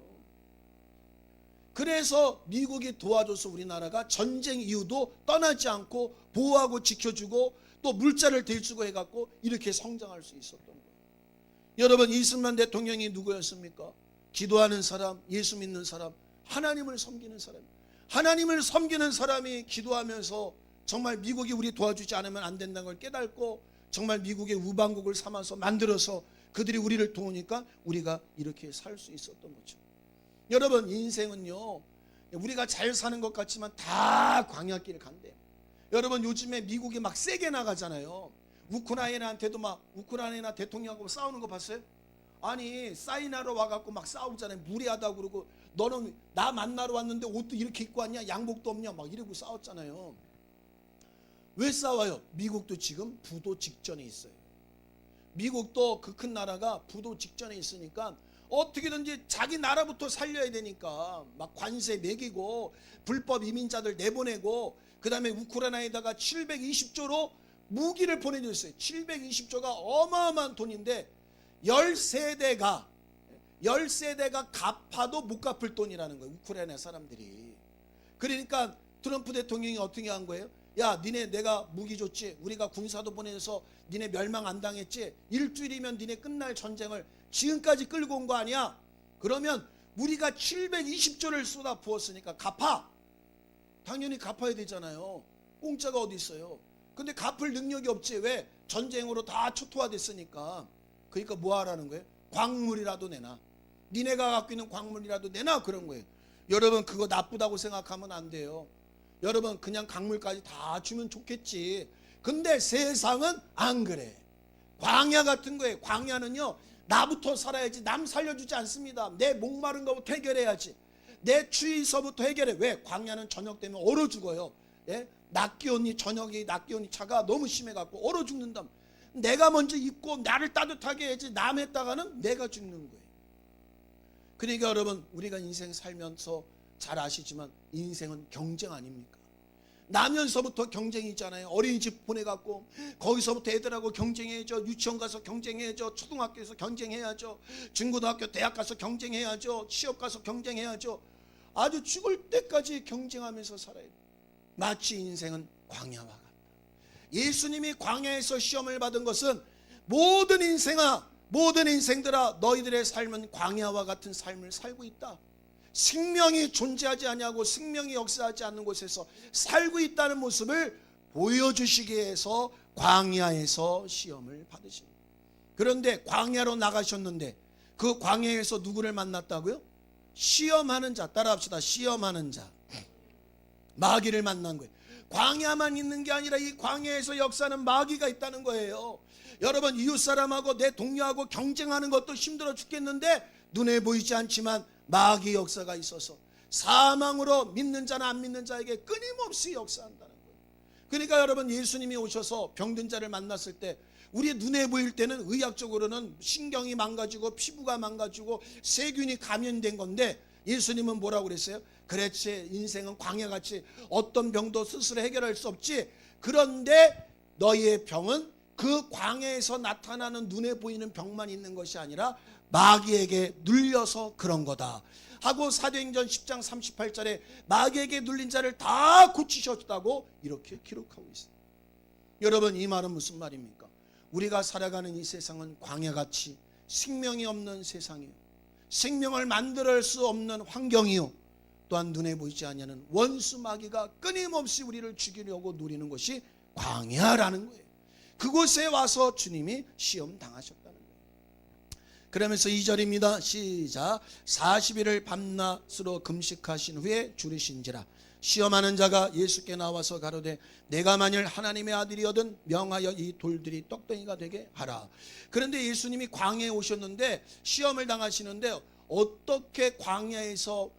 A: 그래서 미국이 도와줘서 우리나라가 전쟁 이후도 떠나지 않고 보호하고 지켜주고 또 물자를 대주고 해갖고 이렇게 성장할 수 있었던 거예요. 여러분 이승만 대통령이 누구였습니까? 기도하는 사람, 예수 믿는 사람, 하나님을 섬기는 사람. 하나님을 섬기는 사람이 기도하면서 정말 미국이 우리 도와주지 않으면 안 된다는 걸 깨닫고 정말 미국의 우방국을 삼아서 만들어서 그들이 우리를 도우니까 우리가 이렇게 살 수 있었던 거죠. 여러분 인생은요 우리가 잘 사는 것 같지만 다 광야길 간대요. 여러분 요즘에 미국이 막 세게 나가잖아요. 우크라이나한테도 막 우크라이나 대통령하고 싸우는 거 봤어요? 아니 사인하러 와갖고 막 싸우잖아요. 무례하다고 그러고 너는 나 만나러 왔는데 옷도 이렇게 입고 왔냐, 양복도 없냐 막 이러고 싸웠잖아요. 왜 싸워요? 미국도 지금 부도 직전에 있어요. 미국도 그 큰 나라가 부도 직전에 있으니까 어떻게든지 자기 나라부터 살려야 되니까 막 관세 매기고 불법 이민자들 내보내고 그 다음에 우크라이나에다가 720조로 무기를 보내줬어요. 720조가 어마어마한 돈인데 10세대가 갚아도 못 갚을 돈이라는 거예요. 우크라이나 사람들이. 그러니까 트럼프 대통령이 어떻게 한 거예요? 야 니네 내가 무기 줬지, 우리가 군사도 보내서 니네 멸망 안 당했지, 일주일이면 니네 끝날 전쟁을 지금까지 끌고 온 거 아니야? 그러면 우리가 720조를 쏟아 부었으니까 갚아. 당연히 갚아야 되잖아요. 공짜가 어디 있어요. 근데 갚을 능력이 없지. 왜? 전쟁으로 다 초토화됐으니까. 그러니까 뭐 하라는 거예요? 광물이라도 내놔. 니네가 갖고 있는 광물이라도 내놔, 그런 거예요. 여러분 그거 나쁘다고 생각하면 안 돼요. 여러분 그냥 광물까지 다 주면 좋겠지. 근데 세상은 안 그래. 광야 같은 거예요. 광야는요 나부터 살아야지 남 살려주지 않습니다. 내 목마른 거부터 해결해야지. 내 추위서부터 해결해. 왜? 광야는 저녁 되면 얼어 죽어요. 예? 낮 기온이 저녁이 낮 기온이 차가 너무 심해갖고 얼어 죽는다. 내가 먼저 입고 나를 따뜻하게 해야지 남 했다가는 내가 죽는 거예요. 그러니까 여러분 우리가 인생 살면서 잘 아시지만 인생은 경쟁 아닙니까? 나면서부터 경쟁이 있잖아요. 어린이집 보내갖고 거기서부터 애들하고 경쟁해야죠. 유치원 가서 경쟁해야죠. 초등학교에서 경쟁해야죠. 중고등학교 대학 가서 경쟁해야죠. 취업 가서 경쟁해야죠. 아주 죽을 때까지 경쟁하면서 살아야 돼요. 마치 인생은 광야와 같다. 예수님이 광야에서 시험을 받은 것은 모든 인생들아 너희들의 삶은 광야와 같은 삶을 살고 있다. 생명이 존재하지 아니하고 생명이 역사하지 않는 곳에서 살고 있다는 모습을 보여주시기 위해서 광야에서 시험을 받으십니다. 그런데 광야로 나가셨는데 그 광야에서 누구를 만났다고요? 시험하는 자. 따라합시다. 시험하는 자. 마귀를 만난 거예요. 광야만 있는 게 아니라 이 광야에서 역사하는 마귀가 있다는 거예요. 여러분, 이웃 사람하고 내 동료하고 경쟁하는 것도 힘들어 죽겠는데 눈에 보이지 않지만 마귀 역사가 있어서 사망으로 믿는 자나 안 믿는 자에게 끊임없이 역사한다는 거예요. 그러니까 여러분, 예수님이 오셔서 병든 자를 만났을 때 우리 눈에 보일 때는 의학적으로는 신경이 망가지고 피부가 망가지고 세균이 감염된 건데 예수님은 뭐라고 그랬어요? 그렇지, 인생은 광야같이 어떤 병도 스스로 해결할 수 없지. 그런데 너희의 병은 그 광야에서 나타나는 눈에 보이는 병만 있는 것이 아니라 마귀에게 눌려서 그런 거다 하고 사도행전 10장 38절에 마귀에게 눌린 자를 다 고치셨다고 이렇게 기록하고 있어요. 여러분, 이 말은 무슨 말입니까? 우리가 살아가는 이 세상은 광야같이 생명이 없는 세상이요, 생명을 만들 수 없는 환경이요, 또한 눈에 보이지 않는 원수 마귀가 끊임없이 우리를 죽이려고 노리는 것이 광야라는 거예요. 그곳에 와서 주님이 시험 당하셨다는 거예요. 그러면서 2절입니다. 시작. 40일을 밤낮으로 금식하신 후에 줄이신지라. 시험하는 자가 예수께 나와서 가로되 내가 만일 하나님의 아들이거든 명하여 이 돌들이 떡덩이가 되게 하라. 그런데 예수님이 광야에 오셨는데 시험을 당하시는데 어떻게 광야에서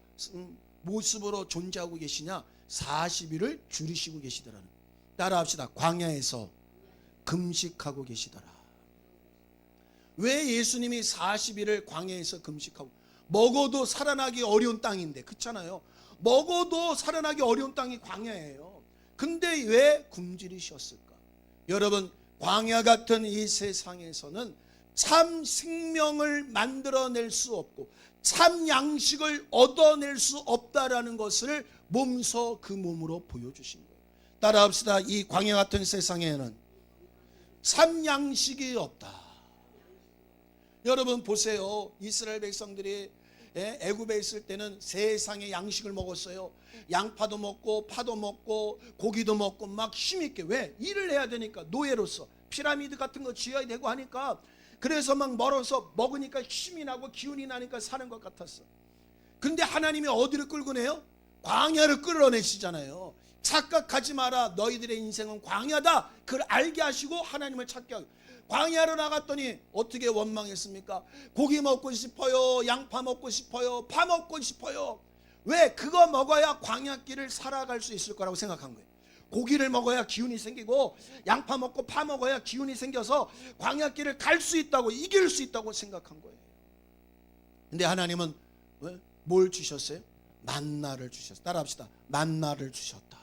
A: 모습으로 존재하고 계시냐? 40일을 줄이시고 계시더라는. 따라합시다. 광야에서 금식하고 계시더라. 왜 예수님이 40일을 광야에서 금식하고, 먹어도 살아나기 어려운 땅인데, 그렇잖아요. 먹어도 살아나기 어려운 땅이 광야예요. 근데 왜 굶주리셨을까? 여러분, 광야 같은 이 세상에서는 참 생명을 만들어낼 수 없고 참 양식을 얻어낼 수 없다라는 것을 몸소 그 몸으로 보여주신 거예요. 따라합시다. 이 광야 같은 세상에는 참 양식이 없다. 여러분 보세요. 이스라엘 백성들이 애굽에 있을 때는 세상의 양식을 먹었어요. 양파도 먹고 파도 먹고 고기도 먹고 막 힘있게. 왜? 일을 해야 되니까. 노예로서 피라미드 같은 거 지어야 되고 하니까, 그래서 막 멀어서 먹으니까 힘이 나고 기운이 나니까 사는 것 같았어. 근데 하나님이 어디를 끌고 내요? 광야를 끌어내시잖아요. 착각하지 마라. 너희들의 인생은 광야다. 그걸 알게 하시고 하나님을 찾게 하고. 광야로 나갔더니 어떻게 원망했습니까? 고기 먹고 싶어요. 양파 먹고 싶어요. 파 먹고 싶어요. 왜? 그거 먹어야 광야길을 살아갈 수 있을 거라고 생각한 거예요. 고기를 먹어야 기운이 생기고 양파 먹고 파 먹어야 기운이 생겨서 광야길을 갈 수 있다고, 이길 수 있다고 생각한 거예요. 근데 하나님은 뭘 주셨어요? 만나를 주셨어요. 따라합시다. 만나를 주셨다.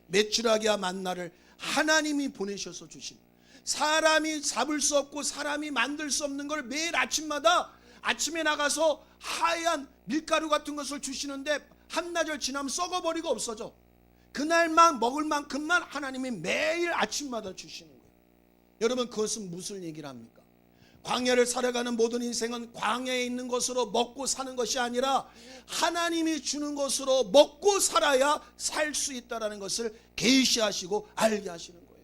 A: 메추라기와 만나를 하나님이 보내셔서 주신, 사람이 잡을 수 없고 사람이 만들 수 없는 걸 매일 아침마다 아침에 나가서 하얀 밀가루 같은 것을 주시는데 한나절 지나면 썩어버리고 없어져. 그날만 먹을 만큼만 하나님이 매일 아침마다 주시는 거예요. 여러분, 그것은 무슨 얘기를 합니까? 광야를 살아가는 모든 인생은 광야에 있는 것으로 먹고 사는 것이 아니라 하나님이 주는 것으로 먹고 살아야 살 수 있다는 것을 계시하시고 알게 하시는 거예요.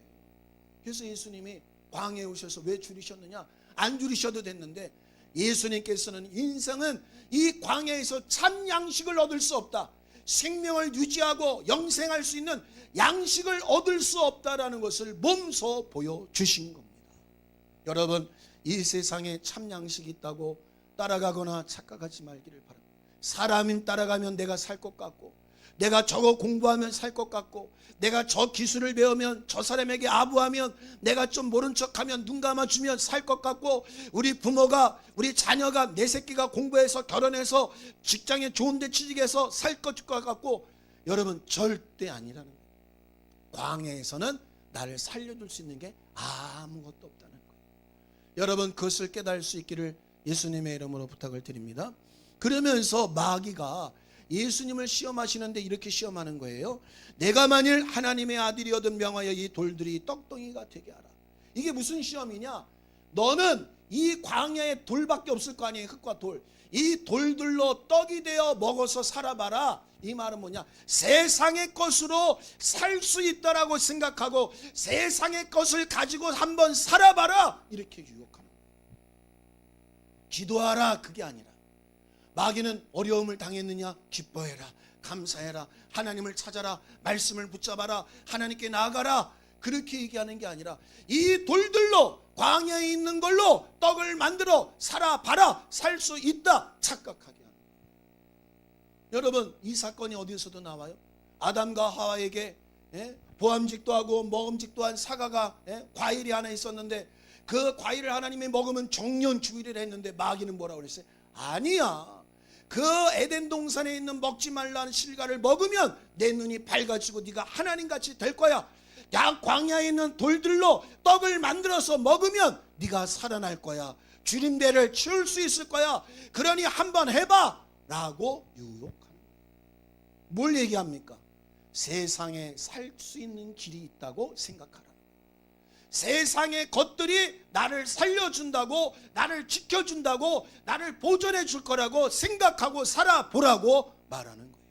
A: 그래서 예수님이 광야에 오셔서 왜 줄이셨느냐? 안 줄이셔도 됐는데 예수님께서는 인생은 이 광야에서 참 양식을 얻을 수 없다, 생명을 유지하고 영생할 수 있는 양식을 얻을 수 없다라는 것을 몸소 보여주신 겁니다. 여러분, 이 세상에 참 양식이 있다고 따라가거나 착각하지 말기를 바랍니다. 사람인 따라가면 내가 살 것 같고, 내가 저거 공부하면 살 것 같고, 내가 저 기술을 배우면, 저 사람에게 아부하면, 내가 좀 모른 척하면, 눈 감아주면 살 것 같고, 우리 부모가, 우리 자녀가, 내 새끼가 공부해서 결혼해서 직장에 좋은 데 취직해서 살 것 같고, 여러분 절대 아니라는 거예요. 광야에서는 나를 살려줄 수 있는 게 아무것도 없다는 거예요. 여러분, 그것을 깨달을 수 있기를 예수님의 이름으로 부탁을 드립니다. 그러면서 마귀가 예수님을 시험하시는데 이렇게 시험하는 거예요. 내가 만일 하나님의 아들이거든 명하여 이 돌들이 떡덩이가 되게 하라. 이게 무슨 시험이냐? 너는 이 광야에 돌밖에 없을 거 아니에요. 흙과 돌. 이 돌들로 떡이 되어 먹어서 살아봐라. 이 말은 뭐냐? 세상의 것으로 살 수 있다라고 생각하고 세상의 것을 가지고 한번 살아봐라. 이렇게 유혹하는 거예요. 기도하라, 그게 아니라 마귀는 어려움을 당했느냐? 기뻐해라, 감사해라, 하나님을 찾아라, 말씀을 붙잡아라, 하나님께 나아가라, 그렇게 얘기하는 게 아니라 이 돌들로 광야에 있는 걸로 떡을 만들어 살아봐라, 살 수 있다 착각하게 하는 거예요. 여러분, 이 사건이 어디에서도 나와요. 아담과 하와에게 보암직도 하고 먹음직도 한 사과가 과일이 하나 있었는데 그 과일을 하나님이 먹으면 정년주의를 했는데 마귀는 뭐라고 그랬어요? 아니야, 그 에덴 동산에 있는 먹지 말라는 실과를 먹으면 내 눈이 밝아지고 네가 하나님같이 될 거야. 야, 광야에 있는 돌들로 떡을 만들어서 먹으면 네가 살아날 거야. 주림배를 치울 수 있을 거야. 그러니 한번 해봐 라고 유혹하는 거예요. 뭘 얘기합니까? 세상에 살 수 있는 길이 있다고 생각하라. 세상의 것들이 나를 살려준다고, 나를 지켜준다고, 나를 보존해 줄 거라고 생각하고 살아보라고 말하는 거예요.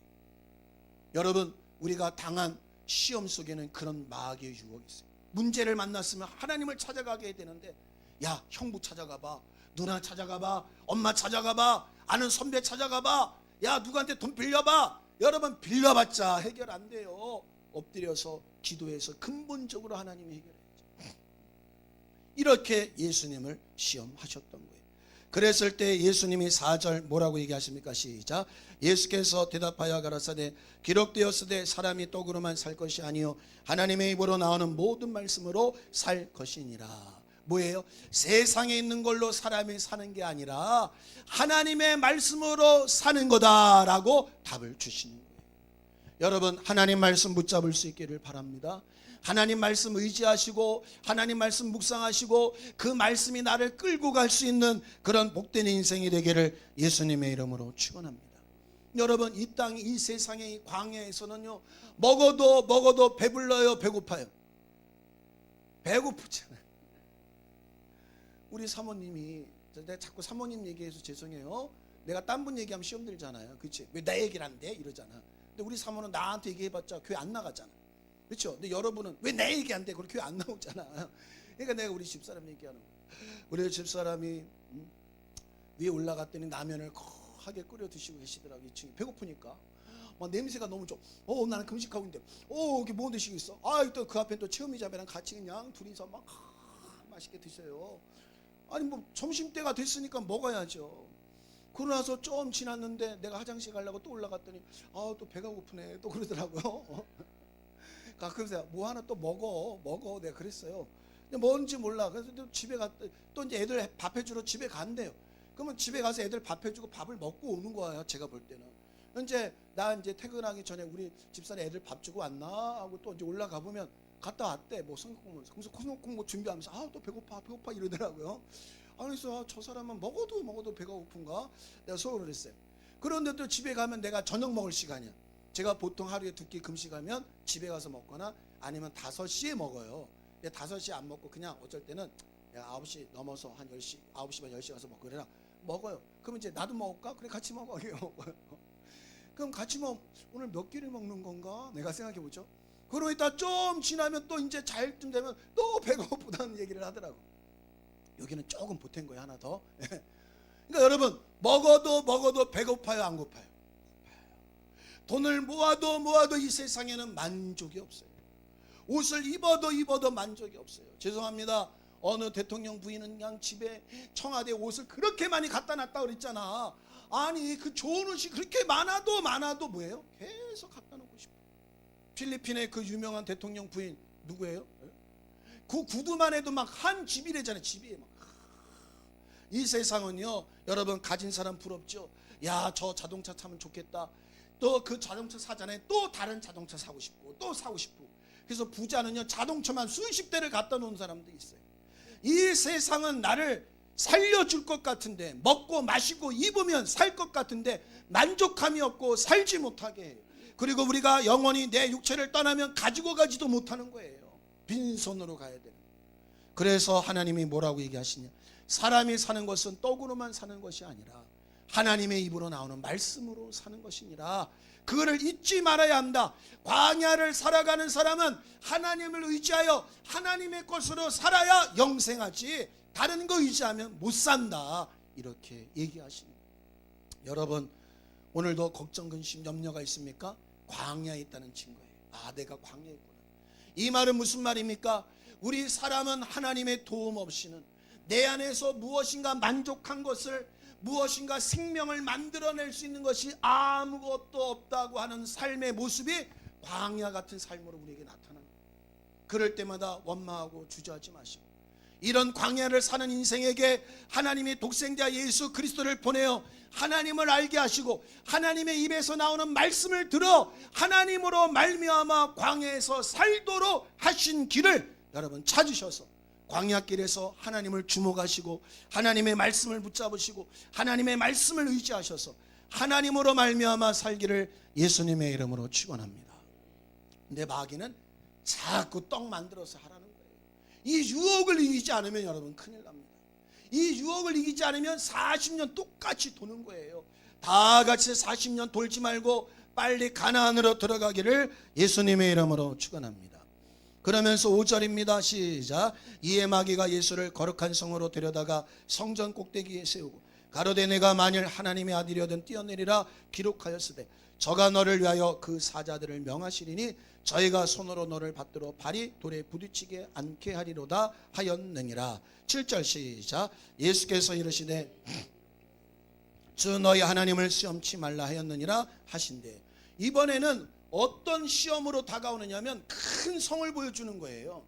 A: 여러분, 우리가 당한 시험 속에는 그런 마귀의 유혹이 있어요. 문제를 만났으면 하나님을 찾아가게 되는데, 야, 형부 찾아가봐, 누나 찾아가봐, 엄마 찾아가봐, 아는 선배 찾아가봐, 야, 누구한테 돈 빌려봐. 여러분, 빌려봤자 해결 안 돼요. 엎드려서 기도해서 근본적으로 하나님이 해결해야죠. 이렇게 예수님을 시험하셨던 거예요. 그랬을 때 예수님이 4절 뭐라고 얘기하십니까? 시작. 예수께서 대답하여 가라사대 기록되었으되 사람이 떡으로만 살 것이 아니요 하나님의 입으로 나오는 모든 말씀으로 살 것이니라. 뭐예요? 세상에 있는 걸로 사람이 사는 게 아니라 하나님의 말씀으로 사는 거다라고 답을 주시는 거예요. 여러분, 하나님 말씀 붙잡을 수 있기를 바랍니다. 하나님 말씀 의지하시고 하나님 말씀 묵상하시고 그 말씀이 나를 끌고 갈 수 있는 그런 복된 인생이 되기를 예수님의 이름으로 축원합니다. 여러분, 이 땅, 이 세상의 이 광야에서는요, 먹어도 배불러요, 배고파요? 배고프잖아요. 우리 사모님이, 내가 자꾸 사모님 얘기해서 죄송해요. 내가 딴 분 얘기하면 시험 들잖아요. 그렇지? 왜 내 얘기를 안 돼? 이러잖아. 근데 우리 사모는 나한테 얘기해봤자 교회 안 나가잖아. 그렇죠? 근데 여러분은 왜 내 얘기 안 돼? 그럼 교회 안 나오잖아. 그러니까 내가 우리 집사람 얘기하는 거야. 우리 집사람이 위에 올라갔더니 라면을 거하게 끓여 드시고 계시더라고. 2층에 배고프니까 막 냄새가 너무 좋아. 나는 금식하고 있는데 이게 뭐 드시고 있어? 또 그 앞에 또 체험이자매랑 같이 그냥 둘이서 막 맛있게 드셔요. 아니 뭐 점심때가 됐으니까 먹어야죠. 그러고 나서 좀 지났는데 내가 화장실 가려고 또 올라갔더니 또 배가 고프네 또 그러더라고요. 그래서 뭐 하나 또 먹어 내가 그랬어요. 근데 뭔지 몰라. 그래서 또 집에 또 이제 애들 밥 해주러 집에 간대요. 그러면 집에 가서 애들 밥 해주고 밥을 먹고 오는 거예요. 제가 볼 때는 나 이제 퇴근하기 전에 우리 집사람 애들 밥 주고 왔나 하고 또 이제 올라가 보면 갔다 왔대. 뭐 성공을 그래서 콩콩 준비하면서 또 배고파 이러더라고요. 그래서 저 사람은 먹어도 배가 고픈가 내가 소홀을 했어요. 그런데 또 집에 가면 내가 저녁 먹을 시간이야. 제가 보통 하루에 2끼 금식하면 집에 가서 먹거나 아니면 5시에 먹어요. 근데 5시에 안 먹고 그냥 어쩔 때는 9시 넘어서 한 10시, 9시 반 10시 가서 먹고 그래라 먹어요. 그럼 이제 나도 먹을까? 그래 같이 먹어. 그럼 같이 오늘 몇 끼를 먹는 건가? 내가 생각해 보죠. 그러고 있다 좀 지나면 또 이제 잘쯤 되면 또 배가 고프다는 얘기를 하더라고. 여기는 조금 보탠 거예요. 하나 더. 그러니까 여러분, 먹어도 배고파요, 안 고파요? 돈을 모아도 이 세상에는 만족이 없어요. 옷을 입어도 만족이 없어요. 죄송합니다. 어느 대통령 부인은 그냥 집에 청와대 옷을 그렇게 많이 갖다 놨다 그랬잖아. 아니 그 좋은 옷이 그렇게 많아도 뭐예요? 계속 갖다 놓고 싶어. 필리핀의 그 유명한 대통령 부인 누구예요? 그 구두만 해도 막 한 집이래잖아요. 집이 막. 이 세상은요, 여러분 가진 사람 부럽죠. 야, 저 자동차 타면 좋겠다. 또 그 자동차 사잖아요. 또 다른 자동차 사고 싶고 또 사고 싶고. 그래서 부자는요, 자동차만 수십 대를 갖다 놓은 사람도 있어요. 이 세상은 나를 살려줄 것 같은데, 먹고 마시고 입으면 살 것 같은데 만족함이 없고 살지 못하게 해요. 그리고 우리가 영원히 내 육체를 떠나면 가지고 가지도 못하는 거예요. 빈손으로 가야 되는. 그래서 하나님이 뭐라고 얘기하시냐? 사람이 사는 것은 떡으로만 사는 것이 아니라 하나님의 입으로 나오는 말씀으로 사는 것이니라. 그거를 잊지 말아야 한다. 광야를 살아가는 사람은 하나님을 의지하여 하나님의 것으로 살아야 영생하지, 다른 거 의지하면 못 산다. 이렇게 얘기하십니다. 여러분 오늘도 걱정, 근심, 염려가 있습니까? 광야에 있다는 증거예요. 아, 내가 광야에 있구나. 이 말은 무슨 말입니까? 우리 사람은 하나님의 도움 없이는 내 안에서 무엇인가 만족한 것을, 무엇인가 생명을 만들어낼 수 있는 것이 아무것도 없다고 하는 삶의 모습이 광야 같은 삶으로 우리에게 나타납니다. 그럴 때마다 원망하고 주저하지 마시고, 이런 광야를 사는 인생에게 하나님이 독생자 예수 그리스도를 보내어 하나님을 알게 하시고 하나님의 입에서 나오는 말씀을 들어 하나님으로 말미암아 광야에서 살도록 하신 길을 여러분 찾으셔서 광야길에서 하나님을 주목하시고 하나님의 말씀을 붙잡으시고 하나님의 말씀을 의지하셔서 하나님으로 말미암아 살기를 예수님의 이름으로 축원합니다. 근데 마귀는 자꾸 떡 만들어서 하라는 거예요. 이 유혹을 이기지 않으면 여러분 큰일 납니다. 이 유혹을 이기지 않으면 40년 똑같이 도는 거예요. 다 같이 40년 돌지 말고 빨리 가나안으로 들어가기를 예수님의 이름으로 축원합니다. 그러면서 5절입니다. 시작. 이에 마귀가 예수를 거룩한 성으로 데려다가 성전 꼭대기에 세우고 가로되 내가 만일 하나님의 아들이거든 뛰어내리라 기록하였으되 저가 너를 위하여 그 사자들을 명하시리니 저희가 손으로 너를 받들어 발이 돌에 부딪히게 않게 하리로다 하였느니라. 7절 시작. 예수께서 이르시되 주 너희 하나님을 시험치 말라 하였느니라 하신대. 이번에는 어떤 시험으로 다가오느냐면 큰 성을 보여주는 거예요.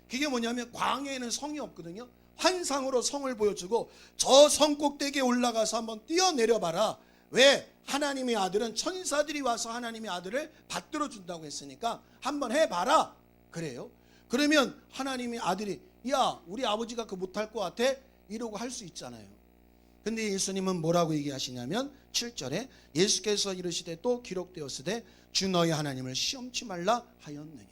A: 그게 뭐냐면 광야에는 성이 없거든요. 환상으로 성을 보여주고 저 성 꼭대기에 올라가서 한번 뛰어내려봐라. 왜? 하나님의 아들은 천사들이 와서 하나님의 아들을 받들어 준다고 했으니까 한번 해봐라 그래요. 그러면 하나님의 아들이 야 우리 아버지가 그거 못할 것 같아? 이러고 할 수 있잖아요. 근데 예수님은 뭐라고 얘기하시냐면 7절에 예수께서 이르시되 또 기록되었으되 주 너희 하나님을 시험치 말라 하였느니라.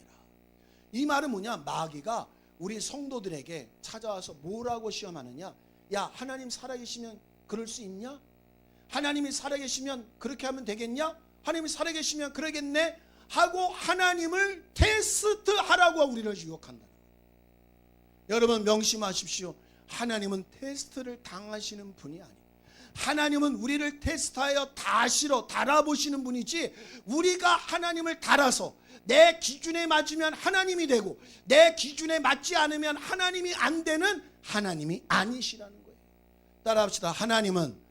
A: 이 말은 뭐냐? 마귀가 우리 성도들에게 찾아와서 뭐라고 시험하느냐? 야 하나님 살아계시면 그럴 수 있냐? 하나님이 살아계시면 그렇게 하면 되겠냐? 하나님이 살아계시면 그러겠네? 하고 하나님을 테스트하라고 우리를 유혹한다. 여러분 명심하십시오. 하나님은 테스트를 당하시는 분이 아니에요. 하나님은 우리를 테스트하여 다시로 달아보시는 분이지 우리가 하나님을 달아서 내 기준에 맞으면 하나님이 되고 내 기준에 맞지 않으면 하나님이 안 되는 하나님이 아니시라는 거예요. 따라합시다. 하나님은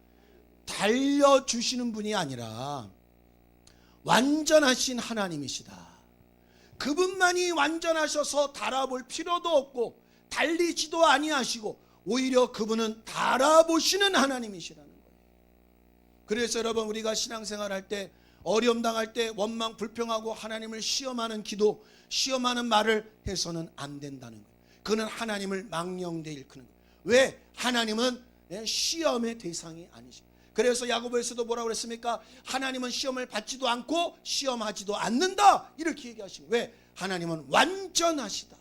A: 달려주시는 분이 아니라 완전하신 하나님이시다. 그분만이 완전하셔서 달아볼 필요도 없고 달리지도 아니하시고 오히려 그분은 달아보시는 하나님이시라는 거예요. 그래서 여러분 우리가 신앙생활할 때 어려움 당할 때 원망 불평하고 하나님을 시험하는 기도, 시험하는 말을 해서는 안 된다는 거예요. 그는 하나님을 망령되 일컫는 거예요. 왜? 하나님은 시험의 대상이 아니십니다. 그래서 야고보에서도 뭐라고 그랬습니까? 하나님은 시험을 받지도 않고 시험하지도 않는다 이렇게 얘기하시고. 왜? 하나님은 완전하시다.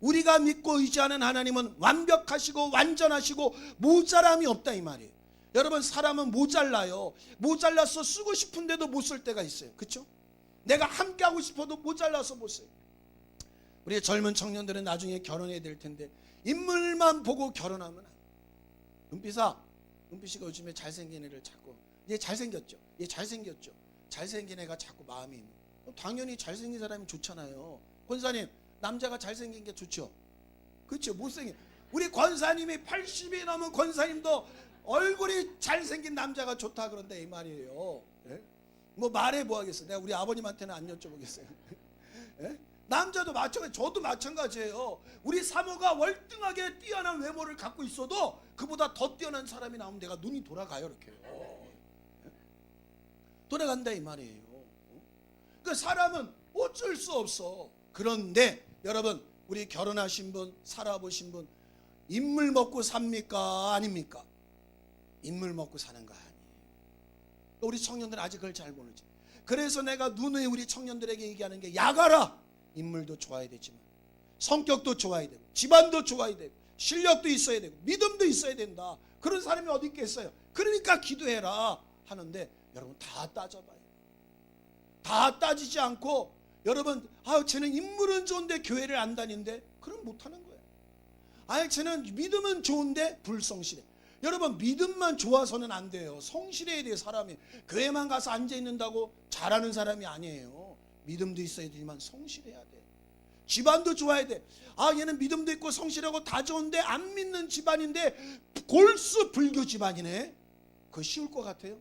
A: 우리가 믿고 의지하는 하나님은 완벽하시고 완전하시고 모자람이 없다 이 말이에요. 여러분 사람은 모자라요. 모자라서 쓰고 싶은데도 못 쓸 때가 있어요. 그렇죠? 내가 함께 하고 싶어도 모자라서 못 써요. 우리 젊은 청년들은 나중에 결혼해야 될 텐데 인물만 보고 결혼하면 안 돼요. 은빛이가 요즘에 잘생긴 애를 찾고 얘 잘생겼죠? 얘 잘생겼죠? 잘생긴 애가 자꾸 마음이 있는. 당연히 잘생긴 사람이 좋잖아요. 권사님 남자가 잘생긴 게 좋죠? 그렇죠? 못생긴 우리 권사님이 80이 넘은 권사님도 얼굴이 잘생긴 남자가 좋다 그런데 이 말이에요. 예? 뭐 말해 뭐 하겠어. 내가 우리 아버님한테는 안 여쭤보겠어요. 예? 남자도 마찬가지, 저도 마찬가지예요. 우리 사모가 월등하게 뛰어난 외모를 갖고 있어도 그보다 더 뛰어난 사람이 나오면 내가 눈이 돌아가요. 이렇게 돌아간다 이 말이에요. 그러니까 사람은 어쩔 수 없어. 그런데 여러분 우리 결혼하신 분, 살아보신 분 인물 먹고 삽니까? 아닙니까? 인물 먹고 사는 거 아니에요. 우리 청년들은 아직 그걸 잘 모르지. 그래서 내가 누누이 우리 청년들에게 얘기하는 게 야가라. 인물도 좋아야 되지만 성격도 좋아야 되고 집안도 좋아야 되고 실력도 있어야 되고 믿음도 있어야 된다. 그런 사람이 어디 있겠어요? 그러니까 기도해라 하는데 여러분 다 따져봐요. 다 따지지 않고 여러분 쟤는 인물은 좋은데 교회를 안 다닌대. 그럼 못하는 거예요. 쟤는 믿음은 좋은데 불성실해. 여러분, 믿음만 좋아서는 안 돼요. 성실해야 돼요. 사람이 교회만 가서 앉아 있는다고 잘하는 사람이 아니에요. 믿음도 있어야 되지만 성실해야 돼. 집안도 좋아야 돼. 아, 얘는 믿음도 있고 성실하고 다 좋은데 안 믿는 집안인데 골수 불교 집안이네. 그거 쉬울 것 같아요?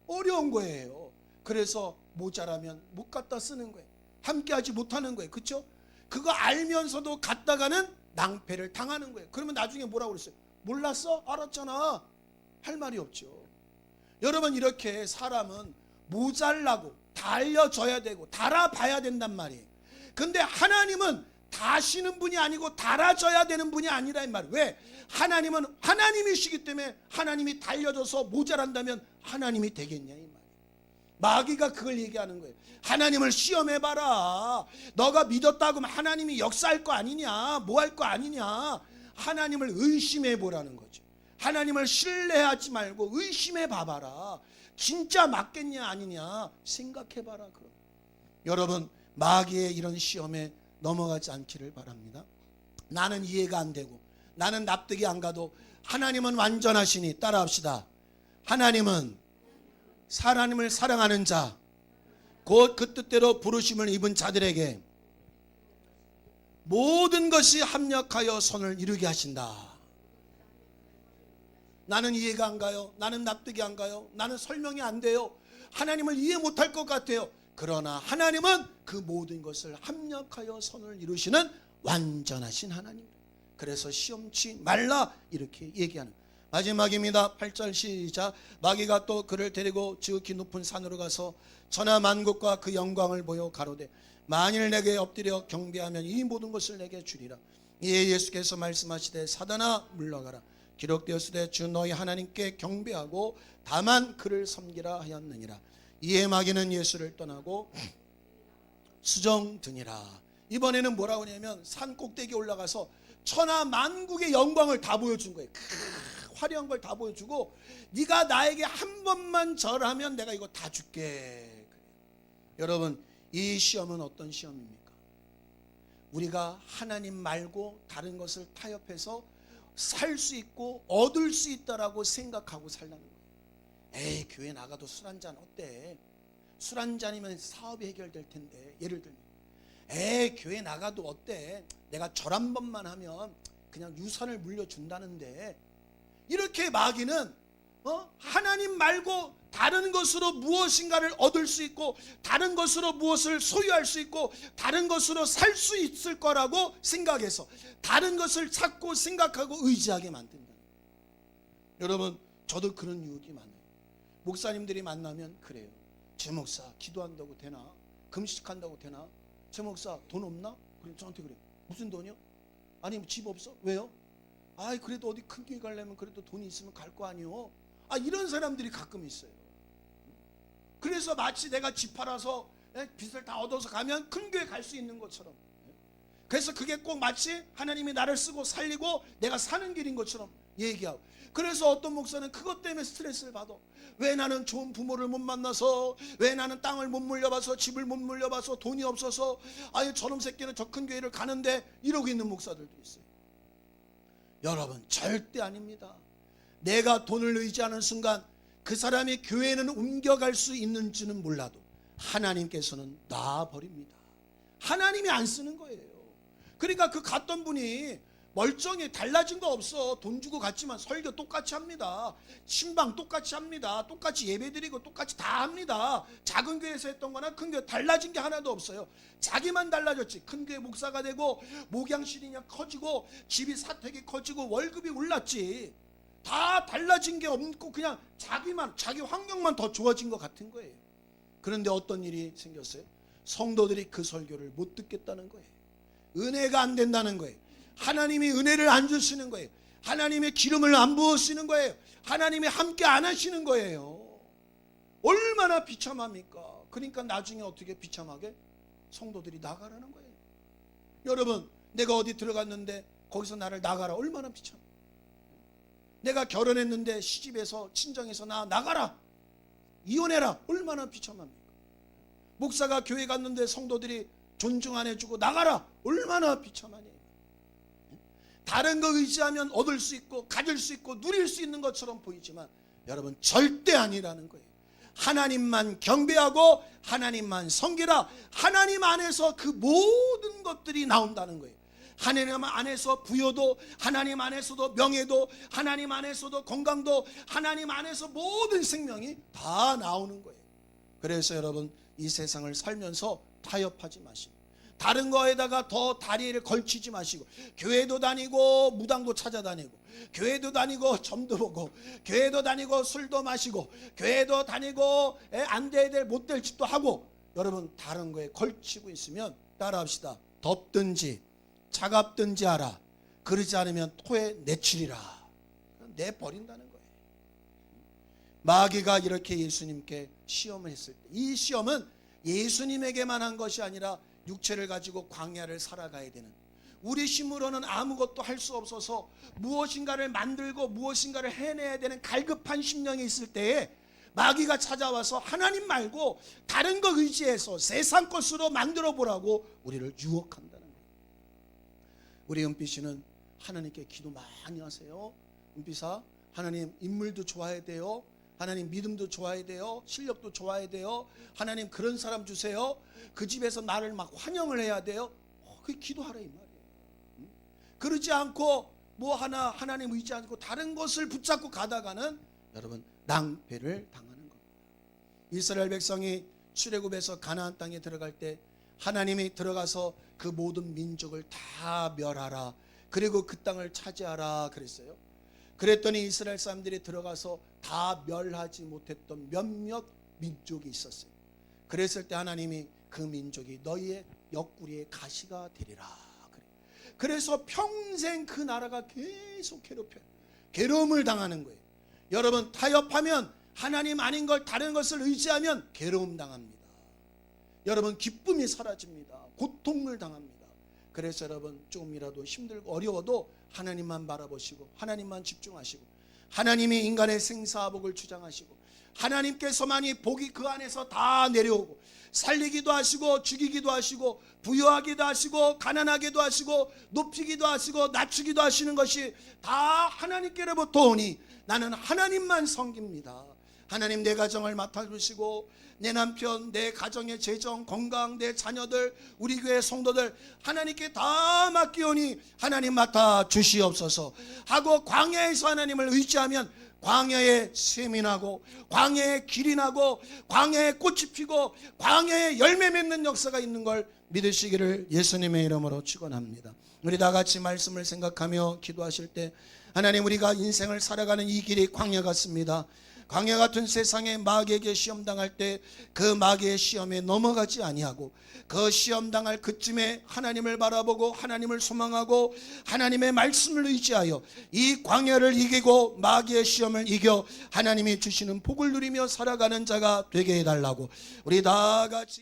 A: 어려운 거예요. 그래서 모자라면 못 갖다 쓰는 거예요. 함께하지 못하는 거예요. 그렇죠? 그거 알면서도 갔다가는 낭패를 당하는 거예요. 그러면 나중에 뭐라고 그랬어요? 몰랐어? 알았잖아. 할 말이 없죠. 여러분, 이렇게 사람은 모자라고 달려줘야 되고 달아봐야 된단 말이에요. 근데 하나님은 다시는 분이 아니고 달아줘야 되는 분이 아니라 이 말이에요. 왜? 하나님은 하나님이시기 때문에 하나님이 달려줘서 모자란다면 하나님이 되겠냐 이 말이에요. 마귀가 그걸 얘기하는 거예요. 하나님을 시험해봐라. 너가 믿었다고 하면 하나님이 역사할 거 아니냐, 뭐 할 거 아니냐. 하나님을 의심해보라는 거죠. 하나님을 신뢰하지 말고 의심해봐봐라. 진짜 맞겠냐 아니냐 생각해봐라. 그럼 여러분, 마귀의 이런 시험에 넘어가지 않기를 바랍니다. 나는 이해가 안 되고 나는 납득이 안 가도 하나님은 완전하시니 따라합시다. 하나님은 하나님을 사랑하는 자, 곧 그 뜻대로 부르심을 입은 자들에게 모든 것이 합력하여 선을 이루게 하신다. 나는 이해가 안 가요. 나는 납득이 안 가요. 나는 설명이 안 돼요. 하나님을 이해 못할 것 같아요. 그러나 하나님은 그 모든 것을 합력하여 선을 이루시는 완전하신 하나님. 그래서 시험치 말라 이렇게 얘기하는. 마지막입니다. 8절 시작. 마귀가 또 그를 데리고 지극히 높은 산으로 가서 천하 만국과 그 영광을 보여 가로되 만일 내게 엎드려 경배하면 이 모든 것을 내게 주리라. 이에 예수께서 말씀하시되 사단아 물러가라. 기록되었으되 주 너희 하나님께 경배하고 다만 그를 섬기라 하였느니라. 이에 마귀는 예수를 떠나고 수정드니라. 이번에는 뭐라고 하냐면 산 꼭대기에 올라가서 천하 만국의 영광을 다 보여준 거예요. 화려한 걸 다 보여주고 네가 나에게 한 번만 절하면 내가 이거 다 줄게. 여러분, 이 시험은 어떤 시험입니까? 우리가 하나님 말고 다른 것을 타협해서 살 수 있고 얻을 수 있다라고 생각하고 살라는 거예요. 에이, 교회 나가도 술 한잔 어때? 술 한잔이면 사업이 해결될 텐데. 예를 들면 에이, 교회 나가도 어때? 내가 절 한 번만 하면 그냥 유산을 물려준다는데. 이렇게 마귀는 하나님 말고 다른 것으로 무엇인가를 얻을 수 있고 다른 것으로 무엇을 소유할 수 있고 다른 것으로 살 수 있을 거라고 생각해서 다른 것을 찾고 생각하고 의지하게 만든다. 여러분, 저도 그런 유혹이 많아요. 목사님들이 만나면 그래요. 제 목사 기도한다고 되나? 금식한다고 되나? 제 목사 돈 없나? 그럼 저한테 그래요. 무슨 돈이요? 아니, 집 없어? 왜요? 아이, 그래도 어디 큰 교회 가려면 그래도 돈이 있으면 갈 거 아니요. 아, 이런 사람들이 가끔 있어요. 그래서 마치 내가 집 팔아서 빚을 다 얻어서 가면 큰 교회 갈 수 있는 것처럼. 그래서 그게 꼭 마치 하나님이 나를 쓰고 살리고 내가 사는 길인 것처럼 얘기하고. 그래서 어떤 목사는 그것 때문에 스트레스를 받아. 왜 나는 좋은 부모를 못 만나서, 왜 나는 땅을 못 물려봐서, 집을 못 물려봐서, 돈이 없어서, 아유 저놈 새끼는 저 큰 교회를 가는데, 이러고 있는 목사들도 있어요. 여러분, 절대 아닙니다. 내가 돈을 의지하는 순간 그 사람이 교회는 옮겨갈 수 있는지는 몰라도 하나님께서는 놔버립니다. 하나님이 안 쓰는 거예요. 그러니까 그 갔던 분이 멀쩡히 달라진 거 없어. 돈 주고 갔지만 설교 똑같이 합니다. 신방 똑같이 합니다. 똑같이 예배드리고 똑같이 다 합니다. 작은 교회에서 했던 거나 큰 교회 달라진 게 하나도 없어요. 자기만 달라졌지. 큰 교회 목사가 되고 목양실이 그냥 커지고 집이 사택이 커지고 월급이 올랐지. 다 달라진 게 없고 그냥 자기 환경만 더 좋아진 것 같은 거예요. 그런데 어떤 일이 생겼어요? 성도들이 그 설교를 못 듣겠다는 거예요. 은혜가 안 된다는 거예요. 하나님이 은혜를 안 주시는 거예요. 하나님의 기름을 안 부으시는 거예요. 하나님이 함께 안 하시는 거예요. 얼마나 비참합니까? 그러니까 나중에 어떻게 비참하게? 성도들이 나가라는 거예요. 여러분, 내가 어디 들어갔는데 거기서 나를 나가라. 얼마나 비참해. 내가 결혼했는데 시집에서 친정에서 나가라. 이혼해라. 얼마나 비참합니까? 목사가 교회 갔는데 성도들이 존중 안 해주고 나가라. 얼마나 비참하니. 다른 거 의지하면 얻을 수 있고 가질 수 있고 누릴 수 있는 것처럼 보이지만 여러분 절대 아니라는 거예요. 하나님만 경배하고 하나님만 섬기라. 하나님 안에서 그 모든 것들이 나온다는 거예요. 하나님 안에서 부여도, 하나님 안에서도 명예도, 하나님 안에서도 건강도, 하나님 안에서 모든 생명이 다 나오는 거예요. 그래서 여러분 이 세상을 살면서 타협하지 마시고 다른 거에다가 더 다리를 걸치지 마시고 교회도 다니고 무당도 찾아다니고 교회도 다니고 점도 보고 교회도 다니고 술도 마시고 교회도 다니고 안 돼야 될 못 될 짓도 하고 여러분 다른 거에 걸치고 있으면 따라합시다. 덥든지 차갑든지 알아. 그러지 않으면 토에 내치리라. 내버린다는 거예요. 마귀가 이렇게 예수님께 시험을 했을 때 이 시험은 예수님에게만 한 것이 아니라 육체를 가지고 광야를 살아가야 되는 우리 힘으로는 아무것도 할 수 없어서 무엇인가를 만들고 무엇인가를 해내야 되는 갈급한 심령이 있을 때에 마귀가 찾아와서 하나님 말고 다른 거 의지해서 세상 것으로 만들어 보라고 우리를 유혹한다는 거예요. 우리 은빛 씨는 하나님께 기도 많이 하세요. 은빛아, 하나님 인물도 좋아야 돼요. 하나님 믿음도 좋아야 돼요. 실력도 좋아야 돼요. 하나님 그런 사람 주세요. 그 집에서 나를 막 환영을 해야 돼요. 그 기도하라 이 말이에요. 그러지 않고 뭐 하나 하나님 의지 않고 다른 것을 붙잡고 가다가는 여러분 낭패를 당하는 겁니다. 이스라엘 백성이 출애굽에서 가나안 땅에 들어갈 때 하나님이 들어가서 그 모든 민족을 다 멸하라. 그리고 그 땅을 차지하라 그랬어요. 그랬더니 이스라엘 사람들이 들어가서 다 멸하지 못했던 몇몇 민족이 있었어요. 그랬을 때 하나님이 그 민족이 너희의 옆구리에 가시가 되리라. 그래서 평생 그 나라가 계속 괴로움을 당하는 거예요. 여러분 타협하면 하나님 아닌 걸 다른 것을 의지하면 괴로움 당합니다. 여러분 기쁨이 사라집니다. 고통을 당합니다. 그래서 여러분 조금이라도 힘들고 어려워도 하나님만 바라보시고 하나님만 집중하시고 하나님이 인간의 생사복을 주장하시고 하나님께서만이 복이 그 안에서 다 내려오고 살리기도 하시고 죽이기도 하시고 부여하기도 하시고 가난하기도 하시고 높이기도 하시고 낮추기도 하시는 것이 다 하나님께로부터 오니 나는 하나님만 섬깁니다. 하나님 내 가정을 맡아주시고 내 남편, 내 가정의 재정, 건강, 내 자녀들, 우리 교회 성도들 하나님께 다 맡기오니 하나님 맡아 주시옵소서 하고 광야에서 하나님을 의지하면 광야에 샘이 나고 광야에 길이 나고 광야에 꽃이 피고 광야에 열매 맺는 역사가 있는 걸 믿으시기를 예수님의 이름으로 축원합니다. 우리 다 같이 말씀을 생각하며 기도하실 때 하나님 우리가 인생을 살아가는 이 길이 광야 같습니다. 광야 같은 세상에 마귀에게 시험당할 때 그 마귀의 시험에 넘어가지 아니하고 그 시험당할 그쯤에 하나님을 바라보고 하나님을 소망하고 하나님의 말씀을 의지하여 이 광야를 이기고 마귀의 시험을 이겨 하나님이 주시는 복을 누리며 살아가는 자가 되게 해달라고 우리 다 같이